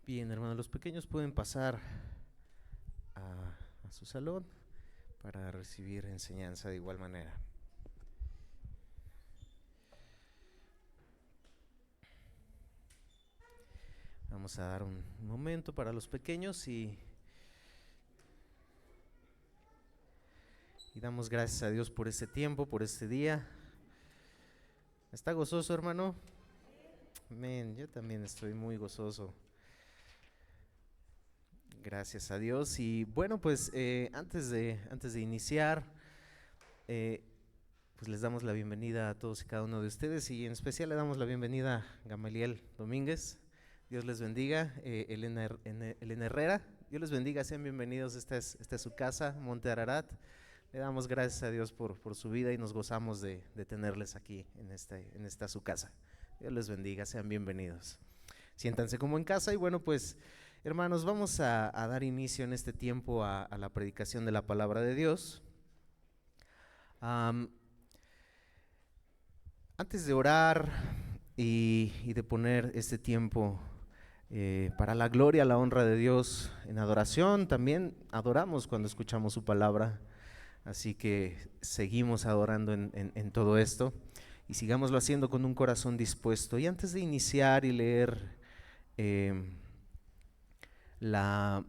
Bien, hermanos, los pequeños pueden pasar a su salón para recibir enseñanza de igual manera. Vamos a dar un momento para los pequeños y damos gracias a Dios por este tiempo, por este día. ¿Está gozoso, hermano? Amén, yo también estoy muy gozoso. Gracias a Dios. Y bueno, pues antes de iniciar, pues les damos la bienvenida a todos y cada uno de ustedes, y en especial le damos la bienvenida a Gamaliel Domínguez. Dios les bendiga. Elena Herrera, Dios les bendiga, sean bienvenidos. Esta es su casa, Monte Ararat. Le damos gracias a Dios por su vida y nos gozamos de tenerles aquí en esta su casa. Dios les bendiga, sean bienvenidos. Siéntanse como en casa. Y bueno, pues hermanos, vamos a dar inicio en este tiempo a la predicación de la palabra de Dios. Antes de orar y de poner este tiempo para la gloria, la honra de Dios en adoración, también adoramos cuando escuchamos su palabra. Así que seguimos adorando en todo esto y sigámoslo haciendo con un corazón dispuesto. Y antes de iniciar y leer la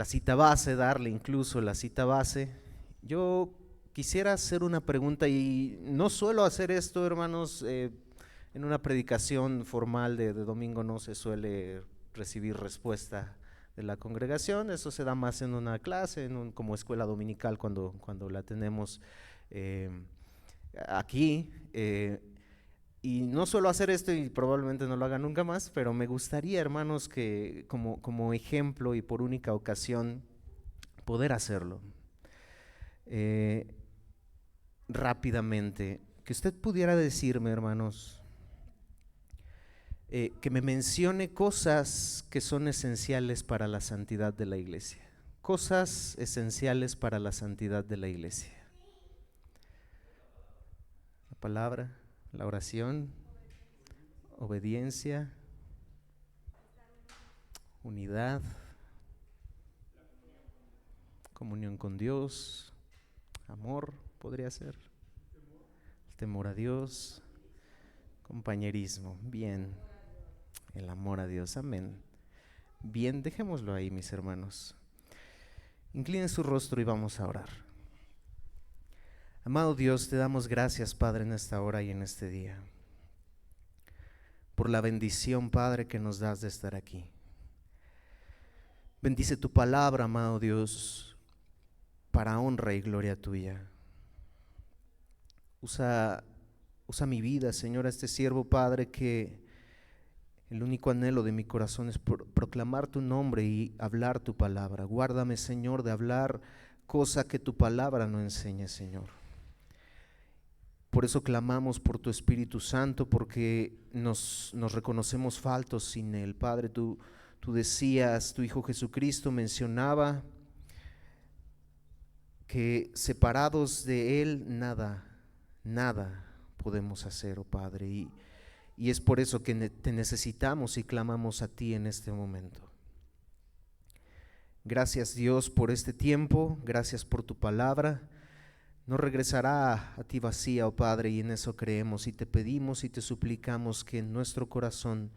cita base, darle incluso la cita base, yo quisiera hacer una pregunta, y no suelo hacer esto, hermanos. En una predicación formal de domingo no se suele recibir respuesta de la congregación. Eso se da más en una clase, como escuela dominical, cuando la tenemos aquí. Y no suelo hacer esto y probablemente no lo haga nunca más, pero me gustaría, hermanos, que como ejemplo y por única ocasión poder hacerlo. Rápidamente, que usted pudiera decirme, hermanos, que me mencione cosas que son esenciales para la santidad de la iglesia. Cosas esenciales para la santidad de la iglesia. La palabra, la oración, obediencia, unidad, comunión con Dios, amor, podría ser, el temor a Dios, compañerismo. Bien, el amor a Dios. Amén. Bien, dejémoslo ahí, mis hermanos. Inclinen su rostro y vamos a orar. Amado Dios, te damos gracias, Padre, en esta hora y en este día, por la bendición, Padre, que nos das de estar aquí. Bendice tu palabra, amado Dios, para honra y gloria tuya. Usa mi vida, Señor, a este siervo, Padre, que el único anhelo de mi corazón es proclamar tu nombre y hablar tu palabra. Guárdame, Señor, de hablar cosa que tu palabra no enseñe, Señor. Por eso clamamos por tu Espíritu Santo, porque nos reconocemos faltos sin Él. Padre, tú decías, tu Hijo Jesucristo mencionaba que separados de Él nada podemos hacer, oh Padre, y es por eso que te necesitamos y clamamos a ti en este momento. Gracias, Dios, por este tiempo. Gracias por tu palabra. No regresará a ti vacía, oh Padre, y en eso creemos, y te pedimos y te suplicamos que en nuestro corazón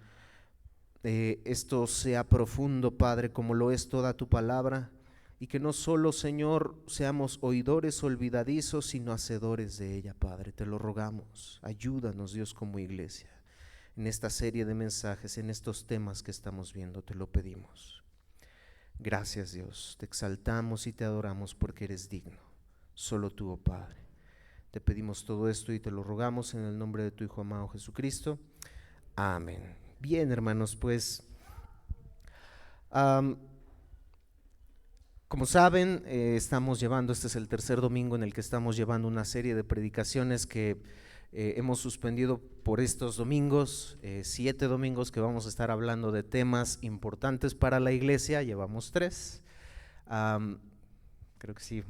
esto sea profundo, Padre, como lo es toda tu palabra, y que no solo, Señor, seamos oidores olvidadizos, sino hacedores de ella, Padre. Te lo rogamos. Ayúdanos, Dios, como iglesia, en esta serie de mensajes, en estos temas que estamos viendo, te lo pedimos. Gracias, Dios, te exaltamos y te adoramos porque eres digno, solo tú, oh Padre. Te pedimos todo esto y te lo rogamos en el nombre de tu Hijo amado Jesucristo. Amén. Bien, hermanos, pues como saben, estamos llevando, este es el tercer domingo en el que estamos llevando una serie de predicaciones que hemos suspendido por estos domingos, 7 domingos que vamos a estar hablando de temas importantes para la iglesia. Llevamos 3, creo creo que sí,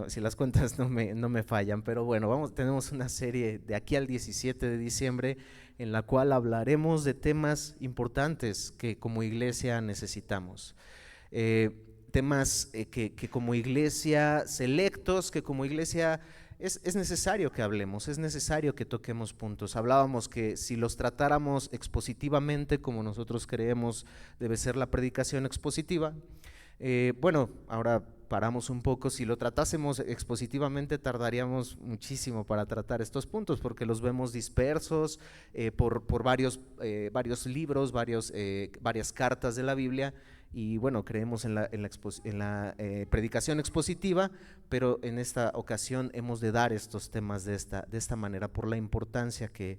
si las cuentas no me fallan, pero bueno, tenemos una serie de aquí al 17 de diciembre en la cual hablaremos de temas importantes que como iglesia necesitamos. Temas que como iglesia selectos, que como iglesia es necesario que hablemos, es necesario que toquemos puntos. Hablábamos que si los tratáramos expositivamente, como nosotros creemos debe ser la predicación expositiva, bueno, ahora paramos un poco. Si lo tratásemos expositivamente tardaríamos muchísimo para tratar estos puntos, porque los vemos dispersos por varios libros, varias cartas de la Biblia. Y bueno, creemos en la predicación expositiva, pero en esta ocasión hemos de dar estos temas de esta manera por la importancia que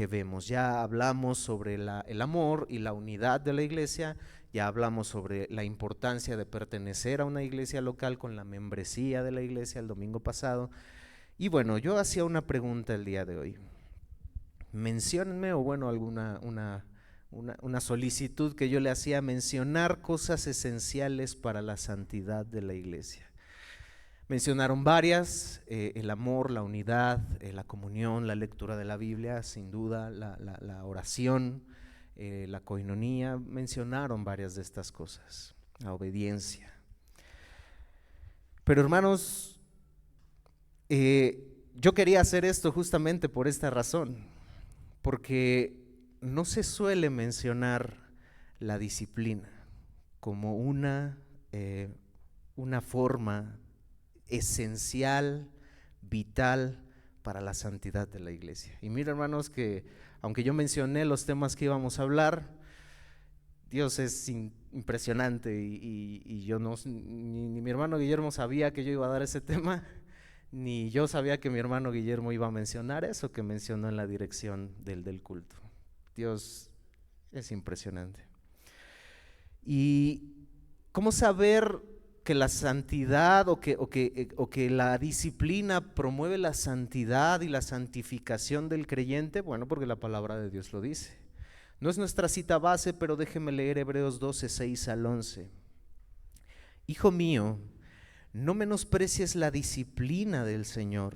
vemos. Ya hablamos sobre el amor y la unidad de la iglesia, ya hablamos sobre la importancia de pertenecer a una iglesia local con la membresía de la iglesia el domingo pasado. Y bueno, yo hacía una pregunta el día de hoy. Menciónenme, o bueno, una solicitud que yo le hacía, mencionar cosas esenciales para la santidad de la iglesia. Mencionaron varias, el amor, la unidad, la comunión, la lectura de la Biblia, sin duda, la oración, la coinonía. Mencionaron varias de estas cosas, la obediencia. Pero hermanos, yo quería hacer esto justamente por esta razón, porque no se suele mencionar la disciplina como una forma esencial, vital para la santidad de la iglesia. Y mira, hermanos, que aunque yo mencioné los temas que íbamos a hablar, Dios es impresionante y yo ni mi hermano Guillermo sabía que yo iba a dar ese tema, ni yo sabía que mi hermano Guillermo iba a mencionar eso que mencionó en la dirección del culto. Dios es impresionante. ¿Y cómo saber que la santidad o que la disciplina promueve la santidad y la santificación del creyente? Bueno, porque la palabra de Dios lo dice. No es nuestra cita base, pero déjeme leer Hebreos 12, 6 al 11. Hijo mío, no menosprecies la disciplina del Señor,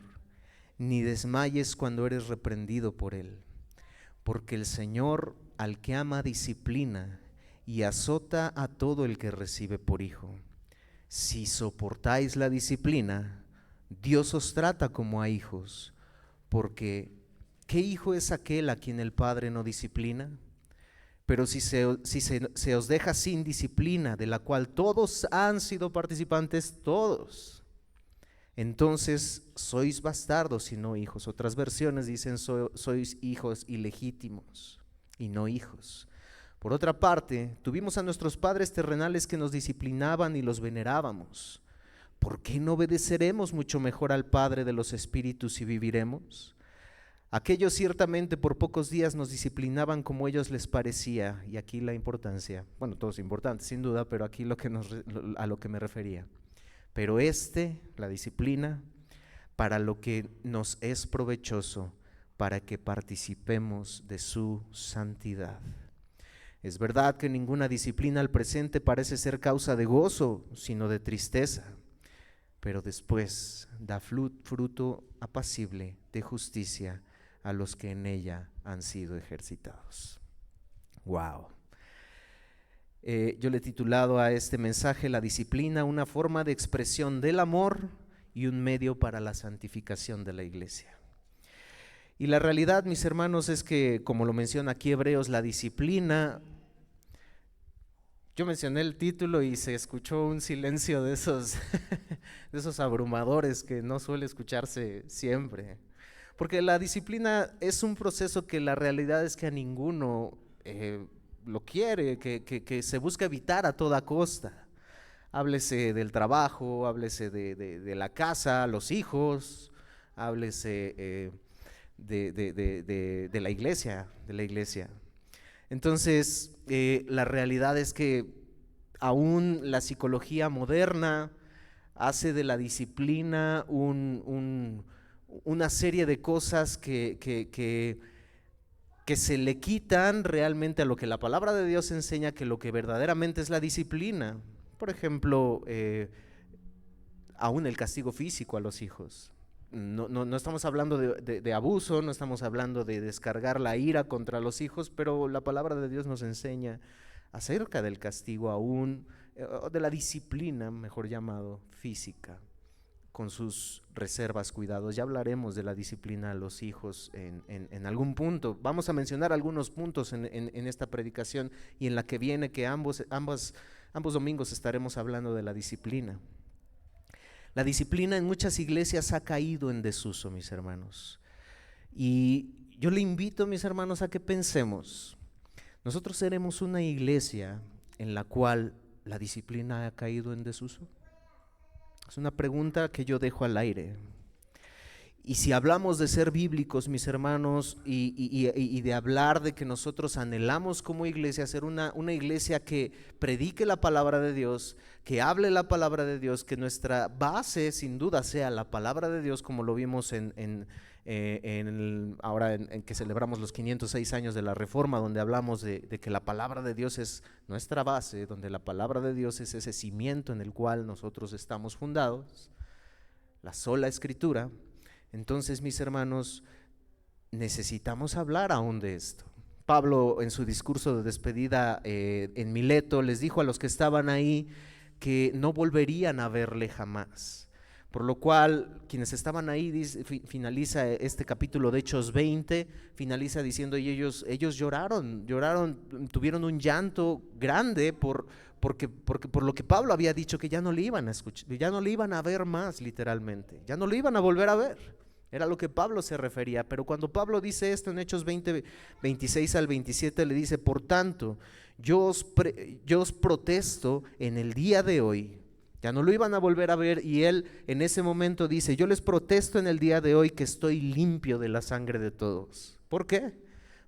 ni desmayes cuando eres reprendido por Él. Porque el Señor al que ama disciplina y azota a todo el que recibe por hijo. Si soportáis la disciplina, Dios os trata como a hijos, porque ¿qué hijo es aquel a quien el Padre no disciplina? Pero si se os deja sin disciplina, de la cual todos han sido participantes, todos, entonces sois bastardos y no hijos. Otras versiones dicen sois hijos ilegítimos y no hijos. Por otra parte, tuvimos a nuestros padres terrenales que nos disciplinaban y los venerábamos. ¿Por qué no obedeceremos mucho mejor al Padre de los espíritus y viviremos? Aquellos ciertamente por pocos días nos disciplinaban como ellos les parecía. Y aquí la importancia, bueno, todo es importante sin duda, pero aquí a lo que me refería. Pero la disciplina, para lo que nos es provechoso, para que participemos de su santidad. Es verdad que ninguna disciplina al presente parece ser causa de gozo, sino de tristeza, pero después da fruto apacible de justicia a los que en ella han sido ejercitados. Wow. Yo le he titulado a este mensaje: la disciplina, una forma de expresión del amor y un medio para la santificación de la iglesia. Y la realidad, mis hermanos, es que, como lo menciona aquí Hebreos, la disciplina, yo mencioné el título y se escuchó un silencio de esos abrumadores que no suele escucharse siempre. Porque la disciplina es un proceso que la realidad es que a ninguno lo quiere, que se busca evitar a toda costa. Háblese del trabajo, háblese de la casa, los hijos, háblese de la iglesia, Entonces, la realidad es que aún la psicología moderna hace de la disciplina una serie de cosas que se le quitan realmente a lo que la palabra de Dios enseña, que lo que verdaderamente es la disciplina. Por ejemplo, aún el castigo físico a los hijos. No estamos hablando de abuso, no estamos hablando de descargar la ira contra los hijos, pero la palabra de Dios nos enseña acerca del castigo aún, de la disciplina, mejor llamado, física, con sus reservas, cuidados. Ya hablaremos de la disciplina a los hijos en algún punto. Vamos a mencionar algunos puntos en esta predicación y en la que viene, que ambos domingos estaremos hablando de la disciplina. La disciplina en muchas iglesias ha caído en desuso, mis hermanos. Y yo le invito, mis hermanos, a que pensemos. ¿Nosotros seremos una iglesia en la cual la disciplina ha caído en desuso? Es una pregunta que yo dejo al aire. Y si hablamos de ser bíblicos, mis hermanos, y de hablar de que nosotros anhelamos como iglesia ser una iglesia que predique la palabra de Dios, que hable la palabra de Dios, que nuestra base sin duda sea la palabra de Dios, como lo vimos ahora en que celebramos los 506 años de la Reforma, donde hablamos de que la palabra de Dios es nuestra base, donde la palabra de Dios es ese cimiento en el cual nosotros estamos fundados, la sola Escritura. Entonces, mis hermanos, necesitamos hablar aún de esto. Pablo, en su discurso de despedida en Mileto, les dijo a los que estaban ahí que no volverían a verle jamás. Por lo cual, quienes estaban ahí, finaliza este capítulo de Hechos 20, finaliza diciendo, y ellos lloraron, tuvieron un llanto grande por lo que Pablo había dicho, que ya no le iban a escuchar, ya no le iban a ver más, literalmente, ya no le iban a volver a ver. Era lo que Pablo se refería. Pero cuando Pablo dice esto en Hechos 20, 26 al 27, le dice: por tanto, yo os protesto en el día de hoy. Ya no lo iban a volver a ver, y él en ese momento dice: yo les protesto en el día de hoy que estoy limpio de la sangre de todos. ¿Por qué?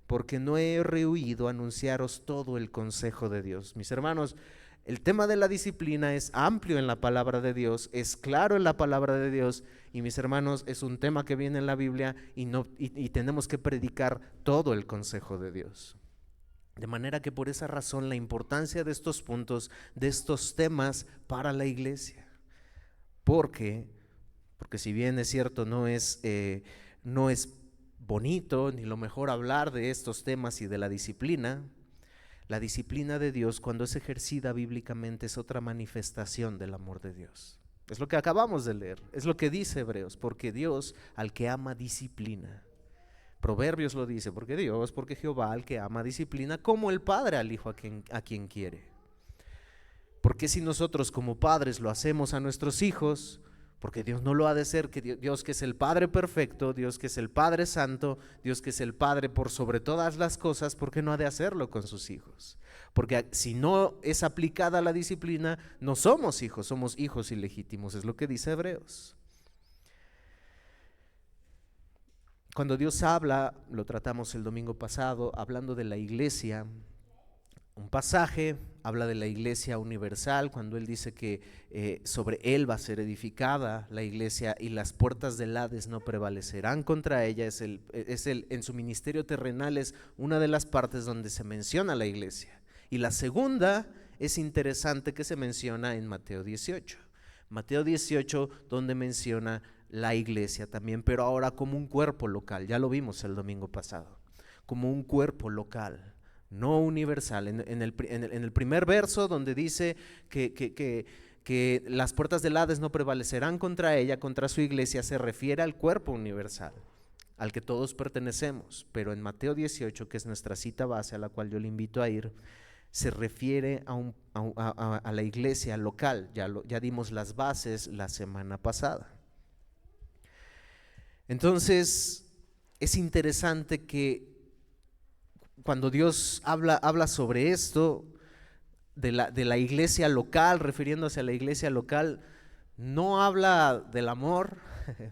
Porque no he rehuido anunciaros todo el consejo de Dios. Mis hermanos, el tema de la disciplina es amplio en la palabra de Dios, es claro en la palabra de Dios, y mis hermanos, es un tema que viene en la Biblia y tenemos que predicar todo el consejo de Dios. De manera que por esa razón la importancia de estos puntos, de estos temas para la iglesia. Porque si bien es cierto, no es bonito ni lo mejor hablar de estos temas y de la disciplina de Dios, cuando es ejercida bíblicamente, es otra manifestación del amor de Dios. Es lo que acabamos de leer, es lo que dice Hebreos: porque Dios al que ama disciplina. Proverbios lo dice: porque Jehová al que ama disciplina, como el padre al hijo a quien quiere. Porque si nosotros como padres lo hacemos a nuestros hijos, porque Dios no lo ha de ser, que Dios, que es el Padre perfecto, Dios que es el Padre santo, Dios que es el Padre por sobre todas las cosas, ¿por qué no ha de hacerlo con sus hijos? Porque si no es aplicada la disciplina, no somos hijos ilegítimos, es lo que dice Hebreos. Cuando Dios habla, lo tratamos el domingo pasado, hablando de la iglesia, un pasaje habla de la iglesia universal, cuando Él dice que sobre Él va a ser edificada la iglesia y las puertas del Hades no prevalecerán contra ella. En su ministerio terrenal es una de las partes donde se menciona la iglesia. Y la segunda es interesante, que se menciona en Mateo 18. Mateo 18, donde menciona la iglesia también, pero ahora como un cuerpo local. Ya lo vimos el domingo pasado, como un cuerpo local, no universal. En el primer verso, donde dice que las puertas del Hades no prevalecerán contra ella, contra su iglesia, se refiere al cuerpo universal, al que todos pertenecemos. Pero en Mateo 18, que es nuestra cita base a la cual yo le invito a ir, se refiere a la iglesia local. Ya dimos las bases la semana pasada. Entonces, es interesante que cuando Dios habla sobre esto, de la iglesia local, refiriéndose a la iglesia local, no habla del amor.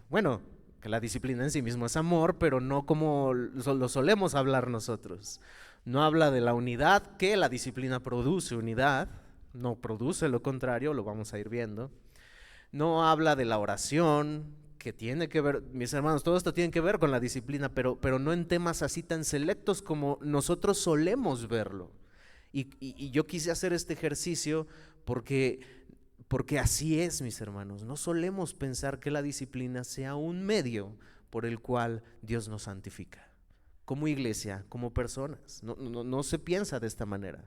Bueno, que la disciplina en sí mismo es amor, pero no como lo solemos hablar nosotros. No habla de la unidad, que la disciplina produce unidad, no produce lo contrario, lo vamos a ir viendo. No habla de la oración, que tiene que ver, mis hermanos, todo esto tiene que ver con la disciplina, pero no en temas así tan selectos como nosotros solemos verlo. Y yo quise hacer este ejercicio porque Porque así es, mis hermanos, no solemos pensar que la disciplina sea un medio por el cual Dios nos santifica. Como iglesia, como personas, no se piensa de esta manera.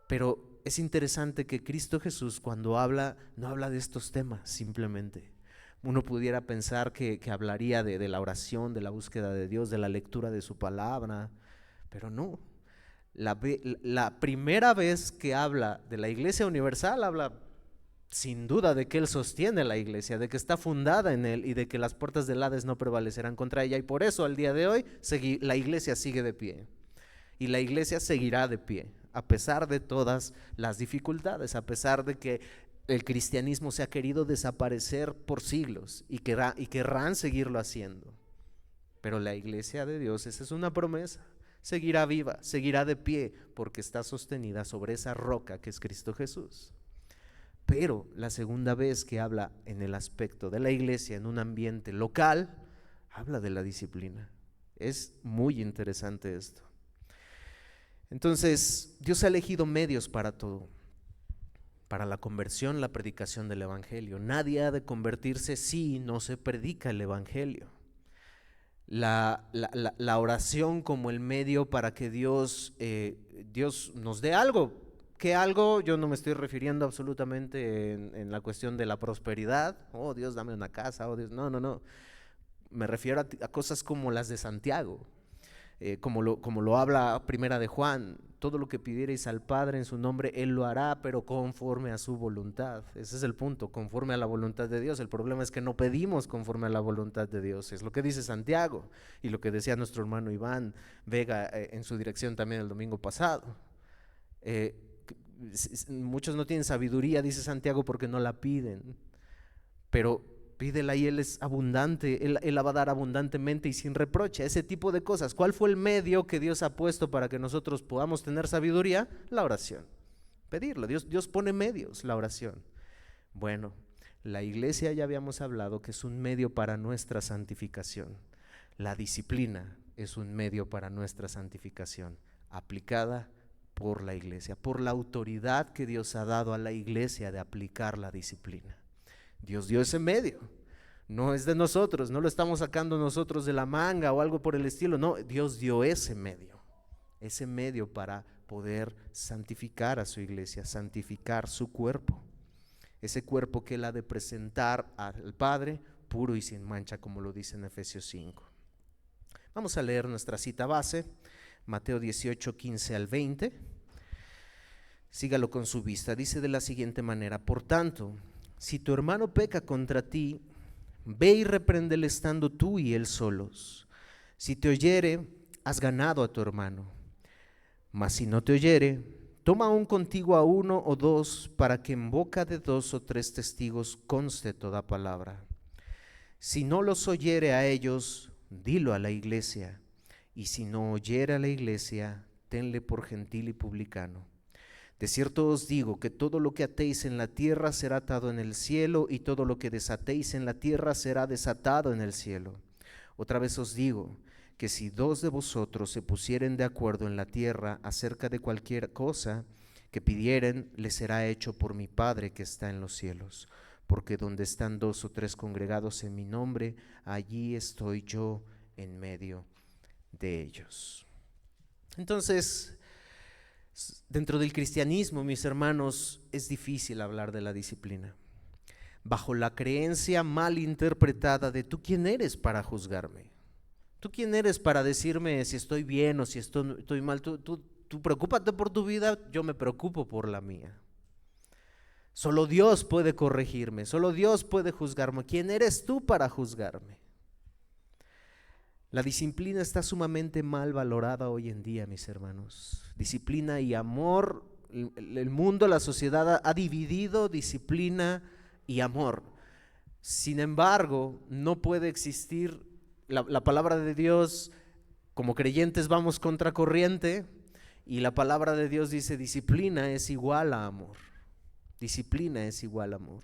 Pero es interesante que Cristo Jesús, cuando habla, no habla de estos temas simplemente. Uno pudiera pensar que hablaría de la oración, de la búsqueda de Dios, de la lectura de su palabra, pero no. La primera vez que habla de la Iglesia Universal, habla sin duda de que Él sostiene la iglesia, de que está fundada en Él y de que las puertas del Hades no prevalecerán contra ella. Y por eso al día de hoy la iglesia sigue de pie. Y la iglesia seguirá de pie, a pesar de todas las dificultades, a pesar de que el cristianismo se ha querido desaparecer por siglos y querrán seguirlo haciendo. Pero la iglesia de Dios, esa es una promesa, seguirá viva, seguirá de pie, porque está sostenida sobre esa roca que es Cristo Jesús. Pero la segunda vez que habla en el aspecto de la iglesia en un ambiente local, habla de la disciplina. Es muy interesante esto. Entonces, Dios ha elegido medios para todo. Para la conversión, la predicación del evangelio. Nadie ha de convertirse si no se predica el evangelio. La oración como el medio para que Dios nos dé algo. ¿Qué algo? Yo no me estoy refiriendo absolutamente en la cuestión de la prosperidad. Oh, Dios, dame una casa. Oh, Dios. No. Me refiero a cosas como las de Santiago. Como lo habla Primera de Juan. Todo lo que pidiereis al Padre en su nombre, Él lo hará, pero conforme a su voluntad. Ese es el punto, conforme a la voluntad de Dios. El problema es que no pedimos conforme a la voluntad de Dios. Es lo que dice Santiago y lo que decía nuestro hermano Iván Vega en su dirección también el domingo pasado. Muchos no tienen sabiduría, dice Santiago, porque no la piden, pero pídela y Él es abundante, Él la va a dar abundantemente y sin reproche. Ese tipo de cosas. ¿Cuál fue el medio que Dios ha puesto para que nosotros podamos tener sabiduría? La oración, pedirlo. Dios pone medios, la oración. Bueno, la iglesia ya habíamos hablado que es un medio para nuestra santificación. La disciplina es un medio para nuestra santificación, aplicada por la iglesia, por la autoridad que Dios ha dado a la iglesia de aplicar la disciplina. Dios dio ese medio, no es de nosotros, no lo estamos sacando nosotros de la manga o algo por el estilo, no, Dios dio ese medio para poder santificar a su iglesia, santificar su cuerpo, ese cuerpo que Él ha de presentar al Padre puro y sin mancha, como lo dice en Efesios 5. Vamos a leer nuestra cita base, Mateo 18, 15 al 20. Sígalo con su vista. Dice de la siguiente manera: por tanto, si tu hermano peca contra ti, ve y repréndele estando tú y él solos. Si te oyere, has ganado a tu hermano. Mas si no te oyere, toma aún contigo a uno o dos, para que en boca de 2 o 3 testigos conste toda palabra. Si no los oyere a ellos, dilo a la iglesia. Y si no oyere a la iglesia, tenle por gentil y publicano. De cierto os digo que todo lo que atéis en la tierra será atado en el cielo, y todo lo que desatéis en la tierra será desatado en el cielo. Otra vez os digo que si 2 de vosotros se pusieren de acuerdo en la tierra acerca de cualquier cosa que pidieren, les será hecho por mi Padre que está en los cielos. Porque donde están 2 o 3 congregados en mi nombre, allí estoy yo en medio de ellos. Entonces, dentro del cristianismo, mis hermanos, es difícil hablar de la disciplina, bajo la creencia mal interpretada de ¿tú quién eres para juzgarme? ¿Tú quién eres para decirme si estoy bien o si estoy mal? Tú preocúpate por tu vida, yo me preocupo por la mía. Solo Dios puede corregirme, solo Dios puede juzgarme. ¿Quién eres tú para juzgarme? La disciplina está sumamente mal valorada hoy en día, mis hermanos. Disciplina y amor, el mundo, la sociedad ha dividido disciplina y amor. Sin embargo, no puede existir la palabra de Dios. Como creyentes vamos contracorriente, y la palabra de Dios dice: disciplina es igual a amor. Disciplina es igual a amor.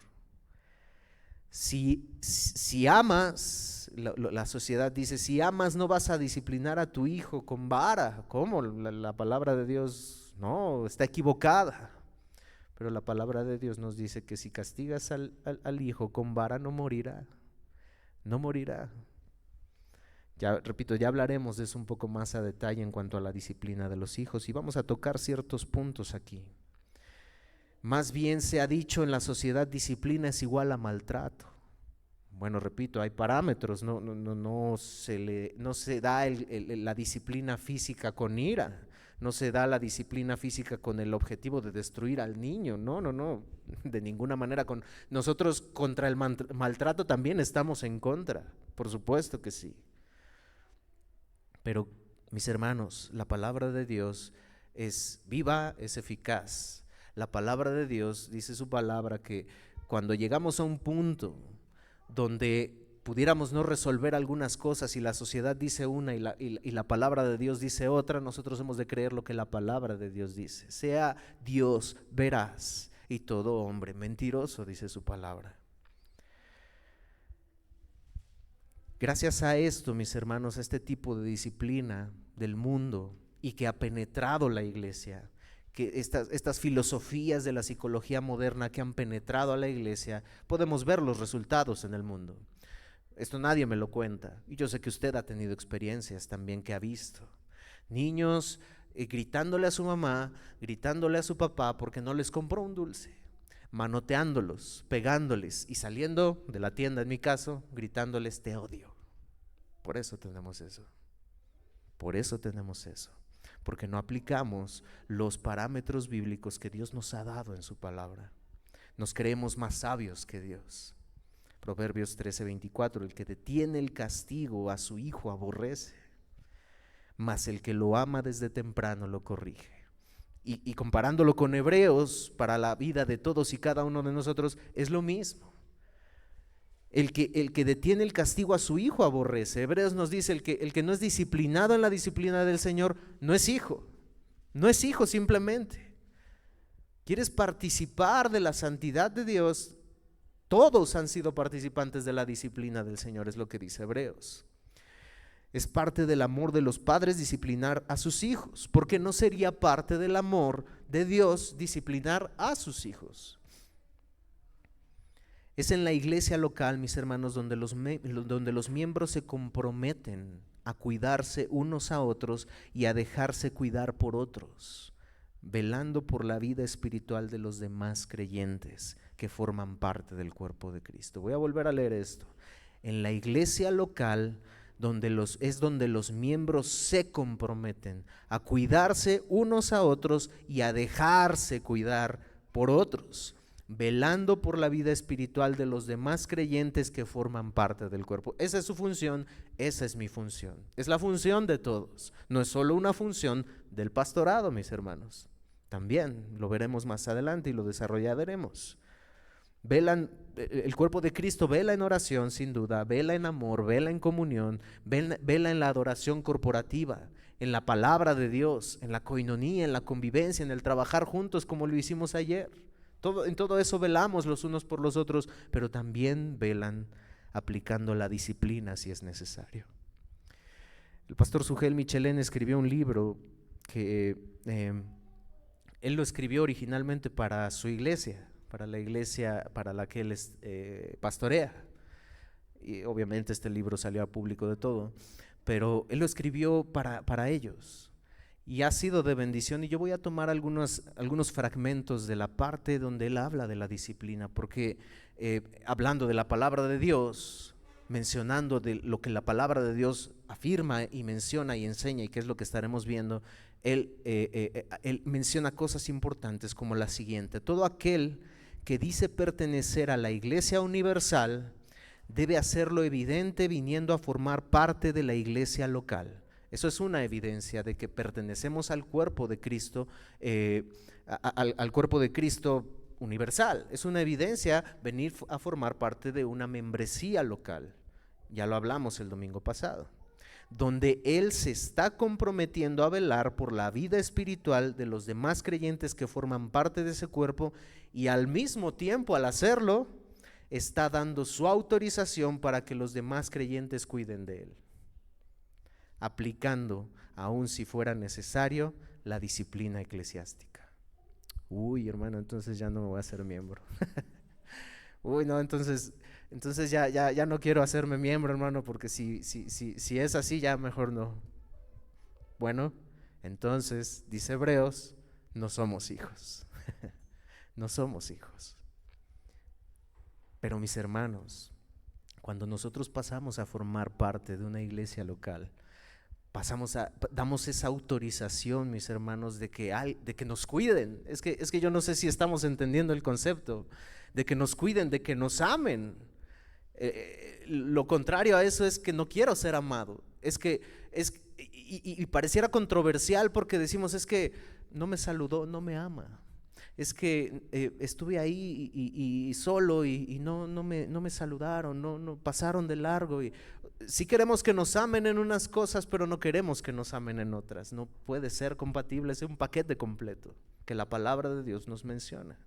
Si amas, la sociedad dice: si amas no vas a disciplinar a tu hijo con vara. ¿Cómo? La palabra de Dios no, está equivocada. Pero la palabra de Dios nos dice que si castigas al hijo con vara no morirá, no morirá. Ya repito, ya hablaremos de eso un poco más a detalle en cuanto a la disciplina de los hijos y vamos a tocar ciertos puntos aquí. Más bien se ha dicho en la sociedad, disciplina es igual a maltrato. Bueno, repito, hay parámetros, no se da la disciplina física con ira, no se da la disciplina física con el objetivo de destruir al niño, no, de ninguna manera. Nosotros contra el maltrato también estamos en contra, por supuesto que sí. Pero, mis hermanos, la palabra de Dios es viva, es eficaz. La palabra de Dios, dice su palabra, que cuando llegamos a un punto donde pudiéramos no resolver algunas cosas y la sociedad dice una y la palabra de Dios dice otra, nosotros hemos de creer lo que la palabra de Dios dice. Sea Dios veraz y todo hombre mentiroso, dice su palabra. Gracias a esto, mis hermanos, a este tipo de disciplina del mundo y que ha penetrado la iglesia, que estas filosofías de la psicología moderna que han penetrado a la iglesia, podemos ver los resultados en el mundo. Esto nadie me lo cuenta y yo sé que usted ha tenido experiencias también que ha visto. Niños gritándole a su mamá, gritándole a su papá porque no les compró un dulce, manoteándolos, pegándoles y saliendo de la tienda, en mi caso, gritándoles te odio. Por eso tenemos eso. Por eso tenemos eso. Porque no aplicamos los parámetros bíblicos que Dios nos ha dado en su palabra. Nos creemos más sabios que Dios. Proverbios 13:24, el que detiene el castigo a su hijo aborrece, mas el que lo ama desde temprano lo corrige. Y comparándolo con Hebreos, para la vida de todos y cada uno de nosotros es lo mismo. El que detiene el castigo a su hijo aborrece. Hebreos nos dice el que no es disciplinado en la disciplina del Señor no es hijo. No es hijo simplemente. ¿Quieres participar de la santidad de Dios? Todos han sido participantes de la disciplina del Señor, es lo que dice Hebreos. Es parte del amor de los padres disciplinar a sus hijos, porque no sería parte del amor de Dios disciplinar a sus hijos. Es en la iglesia local, mis hermanos, donde los miembros se comprometen a cuidarse unos a otros y a dejarse cuidar por otros, velando por la vida espiritual de los demás creyentes que forman parte del cuerpo de Cristo. Voy a volver a leer esto. En la iglesia local, donde los miembros se comprometen a cuidarse unos a otros y a dejarse cuidar por otros, velando por la vida espiritual de los demás creyentes que forman parte del cuerpo. Esa es su función, esa es mi función. Es la función de todos. No es solo una función del pastorado, mis hermanos. También lo veremos más adelante y lo desarrollaremos. El cuerpo de Cristo vela en oración, sin duda, vela en amor, vela en comunión, vela en la adoración corporativa, en la palabra de Dios, en la coinonía, en la convivencia, en el trabajar juntos como lo hicimos ayer. En todo eso velamos los unos por los otros, pero también velan aplicando la disciplina si es necesario. El pastor Sugel Michelén escribió un libro que él lo escribió originalmente para su iglesia, para la iglesia para la que él pastorea. Y obviamente este libro salió a público de todo, pero él lo escribió para ellos. Y ha sido de bendición, y yo voy a tomar algunos fragmentos de la parte donde él habla de la disciplina, porque hablando de la palabra de Dios, mencionando de lo que la palabra de Dios afirma y menciona y enseña, y que es lo que estaremos viendo, él menciona cosas importantes como la siguiente: todo aquel que dice pertenecer a la Iglesia Universal debe hacerlo evidente viniendo a formar parte de la iglesia local. Eso es una evidencia de que pertenecemos al cuerpo de Cristo, al cuerpo de Cristo universal. Es una evidencia venir a formar parte de una membresía local. Ya lo hablamos el domingo pasado, donde Él se está comprometiendo a velar por la vida espiritual de los demás creyentes que forman parte de ese cuerpo, y al mismo tiempo, al hacerlo, está dando su autorización para que los demás creyentes cuiden de Él, aplicando, aun si fuera necesario, la disciplina eclesiástica. Uy, hermano, entonces ya no me voy a hacer miembro. Uy, no, entonces ya no quiero hacerme miembro, hermano, porque si es así, ya mejor no. Bueno, entonces, dice Hebreos, no somos hijos. No somos hijos. Pero mis hermanos, cuando nosotros pasamos a formar parte de una iglesia local, damos esa autorización, mis hermanos, de que nos cuiden. Es que yo no sé si estamos entendiendo el concepto, de que nos cuiden, de que nos amen. Lo contrario a eso es que no quiero ser amado. Y pareciera controversial porque decimos, es que no me saludó, no me ama. Es que estuve ahí y solo y no me saludaron, no pasaron de largo. Sí queremos que nos amen en unas cosas, pero no queremos que nos amen en otras. No puede ser compatible, es un paquete completo que la palabra de Dios nos menciona.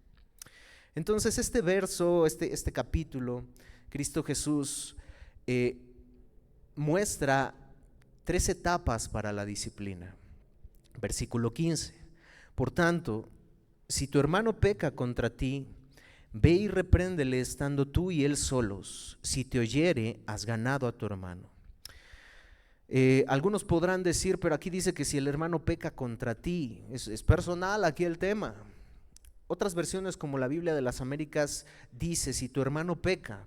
Entonces este verso, este capítulo, Cristo Jesús muestra 3 etapas para la disciplina. Versículo 15. Por tanto, si tu hermano peca contra ti, ve y repréndele estando tú y él solos. Si te oyere, has ganado a tu hermano. Algunos podrán decir, pero aquí dice que si el hermano peca contra ti, es personal aquí el tema. Otras versiones, como la Biblia de las Américas, dice si tu hermano peca,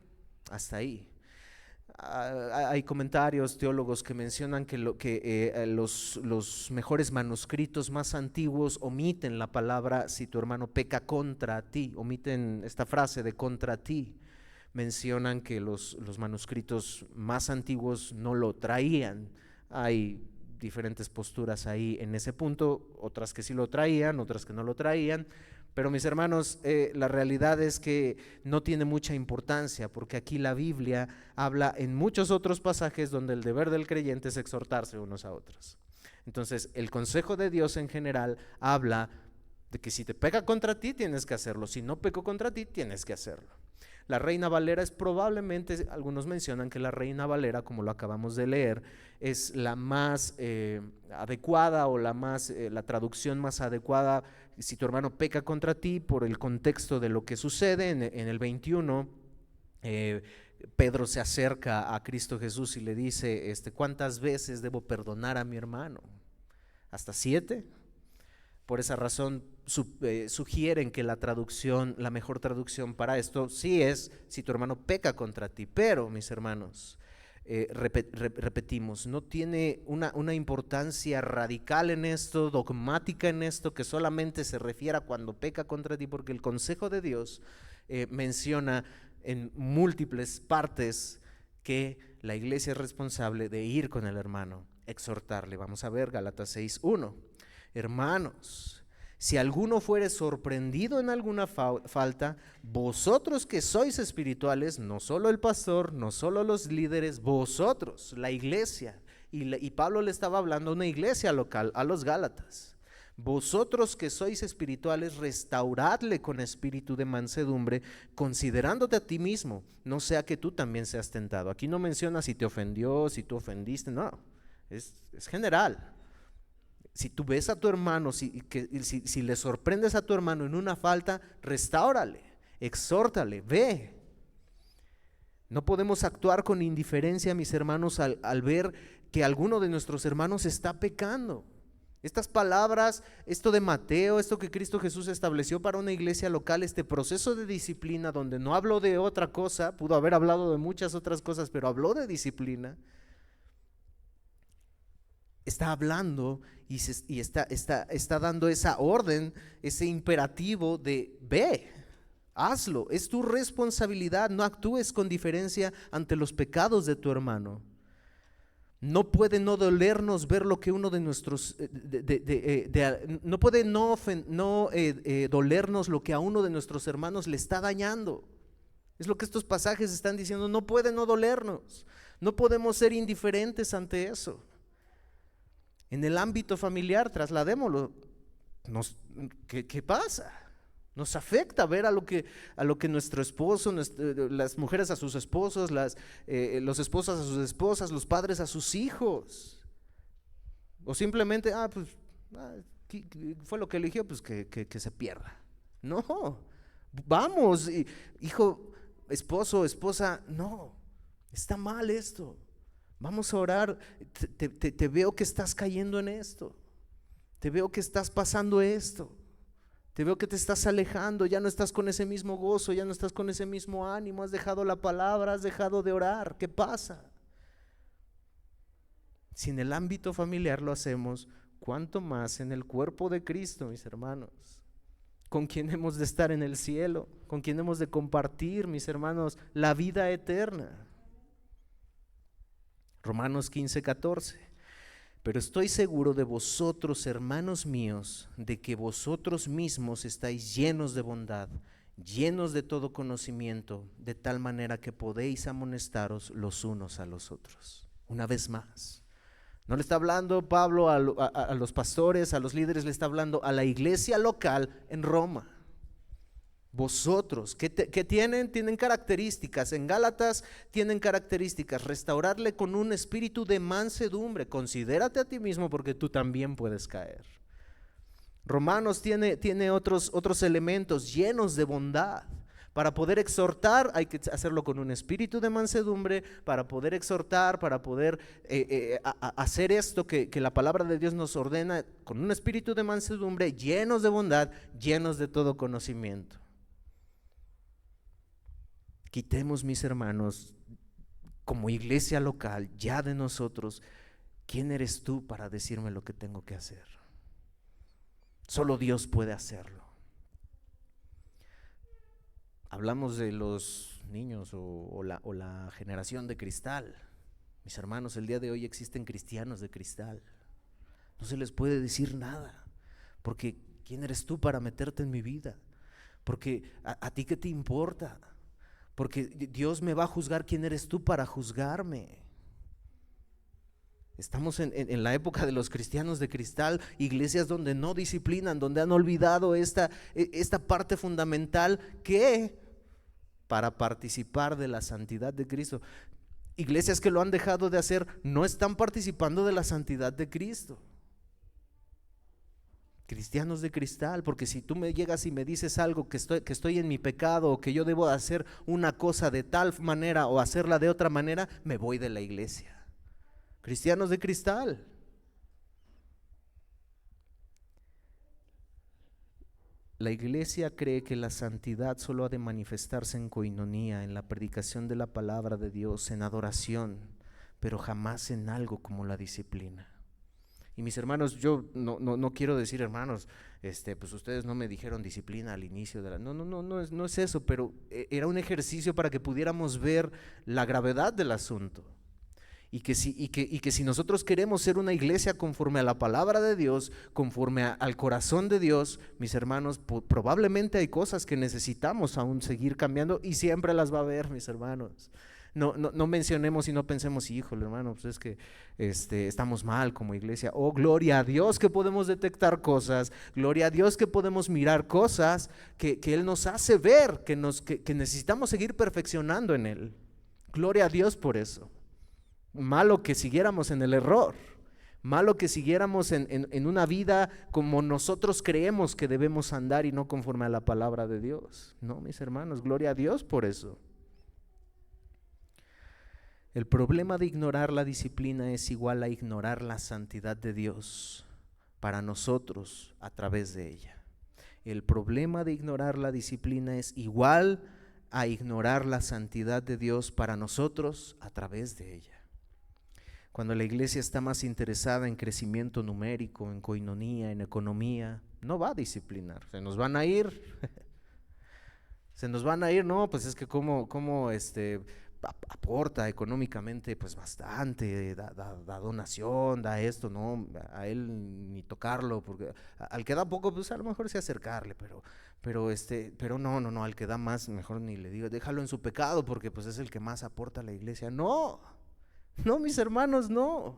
hasta ahí. Hay comentarios, teólogos que mencionan que los mejores manuscritos más antiguos omiten la palabra si tu hermano peca contra ti, omiten esta frase de contra ti. Mencionan que los manuscritos más antiguos no lo traían. Hay diferentes posturas ahí en ese punto, otras que sí lo traían, otras que no lo traían. Pero mis hermanos, la realidad es que no tiene mucha importancia, porque aquí la Biblia habla en muchos otros pasajes donde el deber del creyente es exhortarse unos a otros. Entonces, el consejo de Dios en general habla de que si te peca contra ti, tienes que hacerlo. Si no pecó contra ti, tienes que hacerlo. La Reina Valera es probablemente, algunos mencionan que la Reina Valera, como lo acabamos de leer, es la más adecuada o la traducción más adecuada. Si tu hermano peca contra ti, por el contexto de lo que sucede en el 21, Pedro se acerca a Cristo Jesús y le dice, ¿cuántas veces debo perdonar a mi hermano? ¿Hasta 7? Por esa razón sugieren que la mejor traducción para esto sí es si tu hermano peca contra ti. Pero, mis hermanos, repetimos, no tiene una importancia radical en esto, dogmática en esto, que solamente se refiera cuando peca contra ti, porque el consejo de Dios menciona en múltiples partes que la iglesia es responsable de ir con el hermano, exhortarle. Vamos a ver Gálatas 6:1. Hermanos, si alguno fuere sorprendido en alguna falta, vosotros que sois espirituales, no solo el pastor, no solo los líderes, vosotros, la iglesia, y Pablo le estaba hablando a una iglesia local, a los Gálatas, vosotros que sois espirituales, restauradle con espíritu de mansedumbre, considerándote a ti mismo, no sea que tú también seas tentado. Aquí no menciona si te ofendió, si tú ofendiste, no, es general. Si tú ves a tu hermano, si le sorprendes a tu hermano en una falta, restáurale, exhórtale, ve. No podemos actuar con indiferencia, mis hermanos, al ver que alguno de nuestros hermanos está pecando. Estas palabras, esto de Mateo, esto que Cristo Jesús estableció para una iglesia local, este proceso de disciplina donde no habló de otra cosa, pudo haber hablado de muchas otras cosas, pero habló de disciplina. Está hablando y está dando esa orden, ese imperativo de ve, hazlo, es tu responsabilidad, no actúes con diferencia ante los pecados de tu hermano. No puede no dolernos ver lo que uno de nuestros, no puede no dolernos lo que a uno de nuestros hermanos le está dañando. Es lo que estos pasajes están diciendo, no puede no dolernos, no podemos ser indiferentes ante eso. En el ámbito familiar, trasladémoslo. ¿Qué pasa? Nos afecta ver a lo que nuestro esposo, las mujeres a sus esposos, los esposos a sus esposas, los padres a sus hijos. O simplemente, fue lo que eligió, pues que se pierda. No, vamos, hijo, esposo, esposa, no, está mal esto. Vamos a orar, te veo que estás cayendo en esto, te veo que estás pasando esto, te veo que te estás alejando, ya no estás con ese mismo gozo, ya no estás con ese mismo ánimo, has dejado la palabra, has dejado de orar, ¿qué pasa? Si en el ámbito familiar lo hacemos, ¿cuánto más en el cuerpo de Cristo, mis hermanos? Con quien hemos de estar en el cielo, con quien hemos de compartir, mis hermanos, la vida eterna. Romanos 15:14. Pero estoy seguro de vosotros, hermanos míos, de que vosotros mismos estáis llenos de bondad, llenos de todo conocimiento, de tal manera que podéis amonestaros los unos a los otros. Una vez más, no le está hablando Pablo a los pastores, a los líderes, le está hablando a la iglesia local en Roma. Vosotros, ¿qué tienen? Tienen características. En Gálatas tienen características. Restaurarle con un espíritu de mansedumbre. Considérate a ti mismo porque tú también puedes caer. Romanos tiene otros elementos llenos de bondad. Para poder exhortar hay que hacerlo con un espíritu de mansedumbre. Para poder exhortar, para poder hacer esto que la palabra de Dios nos ordena, con un espíritu de mansedumbre, llenos de bondad, llenos de todo conocimiento. Quitemos, mis hermanos, como iglesia local, ya de nosotros, ¿quién eres tú para decirme lo que tengo que hacer? Solo Dios puede hacerlo. Hablamos de los niños o la generación de cristal. Mis hermanos, el día de hoy existen cristianos de cristal. No se les puede decir nada, porque ¿quién eres tú para meterte en mi vida? Porque ¿a ti qué te importa? Porque Dios me va a juzgar, ¿quién eres tú para juzgarme? Estamos en la época de los cristianos de cristal, iglesias donde no disciplinan, donde han olvidado esta parte fundamental que para participar de la santidad de Cristo. Iglesias que lo han dejado de hacer no están participando de la santidad de Cristo. Cristianos de cristal, porque si tú me llegas y me dices algo que estoy en mi pecado o que yo debo hacer una cosa de tal manera o hacerla de otra manera, me voy de la iglesia. Cristianos de cristal. La iglesia cree que la santidad solo ha de manifestarse en coinonía, en la predicación de la palabra de Dios, en adoración, pero jamás en algo como la disciplina. Y mis hermanos, yo no quiero decir, hermanos, pues ustedes no me dijeron disciplina al inicio de la... No es eso, pero era un ejercicio para que pudiéramos ver la gravedad del asunto. Y que si nosotros queremos ser una iglesia conforme a la palabra de Dios, conforme al corazón de Dios, mis hermanos, probablemente hay cosas que necesitamos aún seguir cambiando y siempre las va a haber, mis hermanos. No mencionemos y no pensemos, híjole, hermano, pues es que estamos mal como iglesia. Oh, gloria a Dios que podemos detectar cosas, gloria a Dios que podemos mirar cosas que Él nos hace ver, que necesitamos seguir perfeccionando en Él. Gloria a Dios por eso. Malo que siguiéramos en el error, malo que siguiéramos en una vida como nosotros creemos que debemos andar y no conforme a la palabra de Dios. No, mis hermanos, gloria a Dios por eso. El problema de ignorar la disciplina es igual a ignorar la santidad de Dios para nosotros a través de ella. El problema de ignorar la disciplina es igual a ignorar la santidad de Dios para nosotros a través de ella. Cuando la iglesia está más interesada en crecimiento numérico, en coinonía, en economía, no va a disciplinar. Se nos van a ir. Se nos van a ir, no, pues es que como aporta económicamente pues bastante, da donación, da esto, no, a él ni tocarlo, porque al que da poco pues a lo mejor sí acercarle, pero no, al que da más mejor ni le digo, déjalo en su pecado porque pues es el que más aporta a la iglesia. No, mis hermanos, no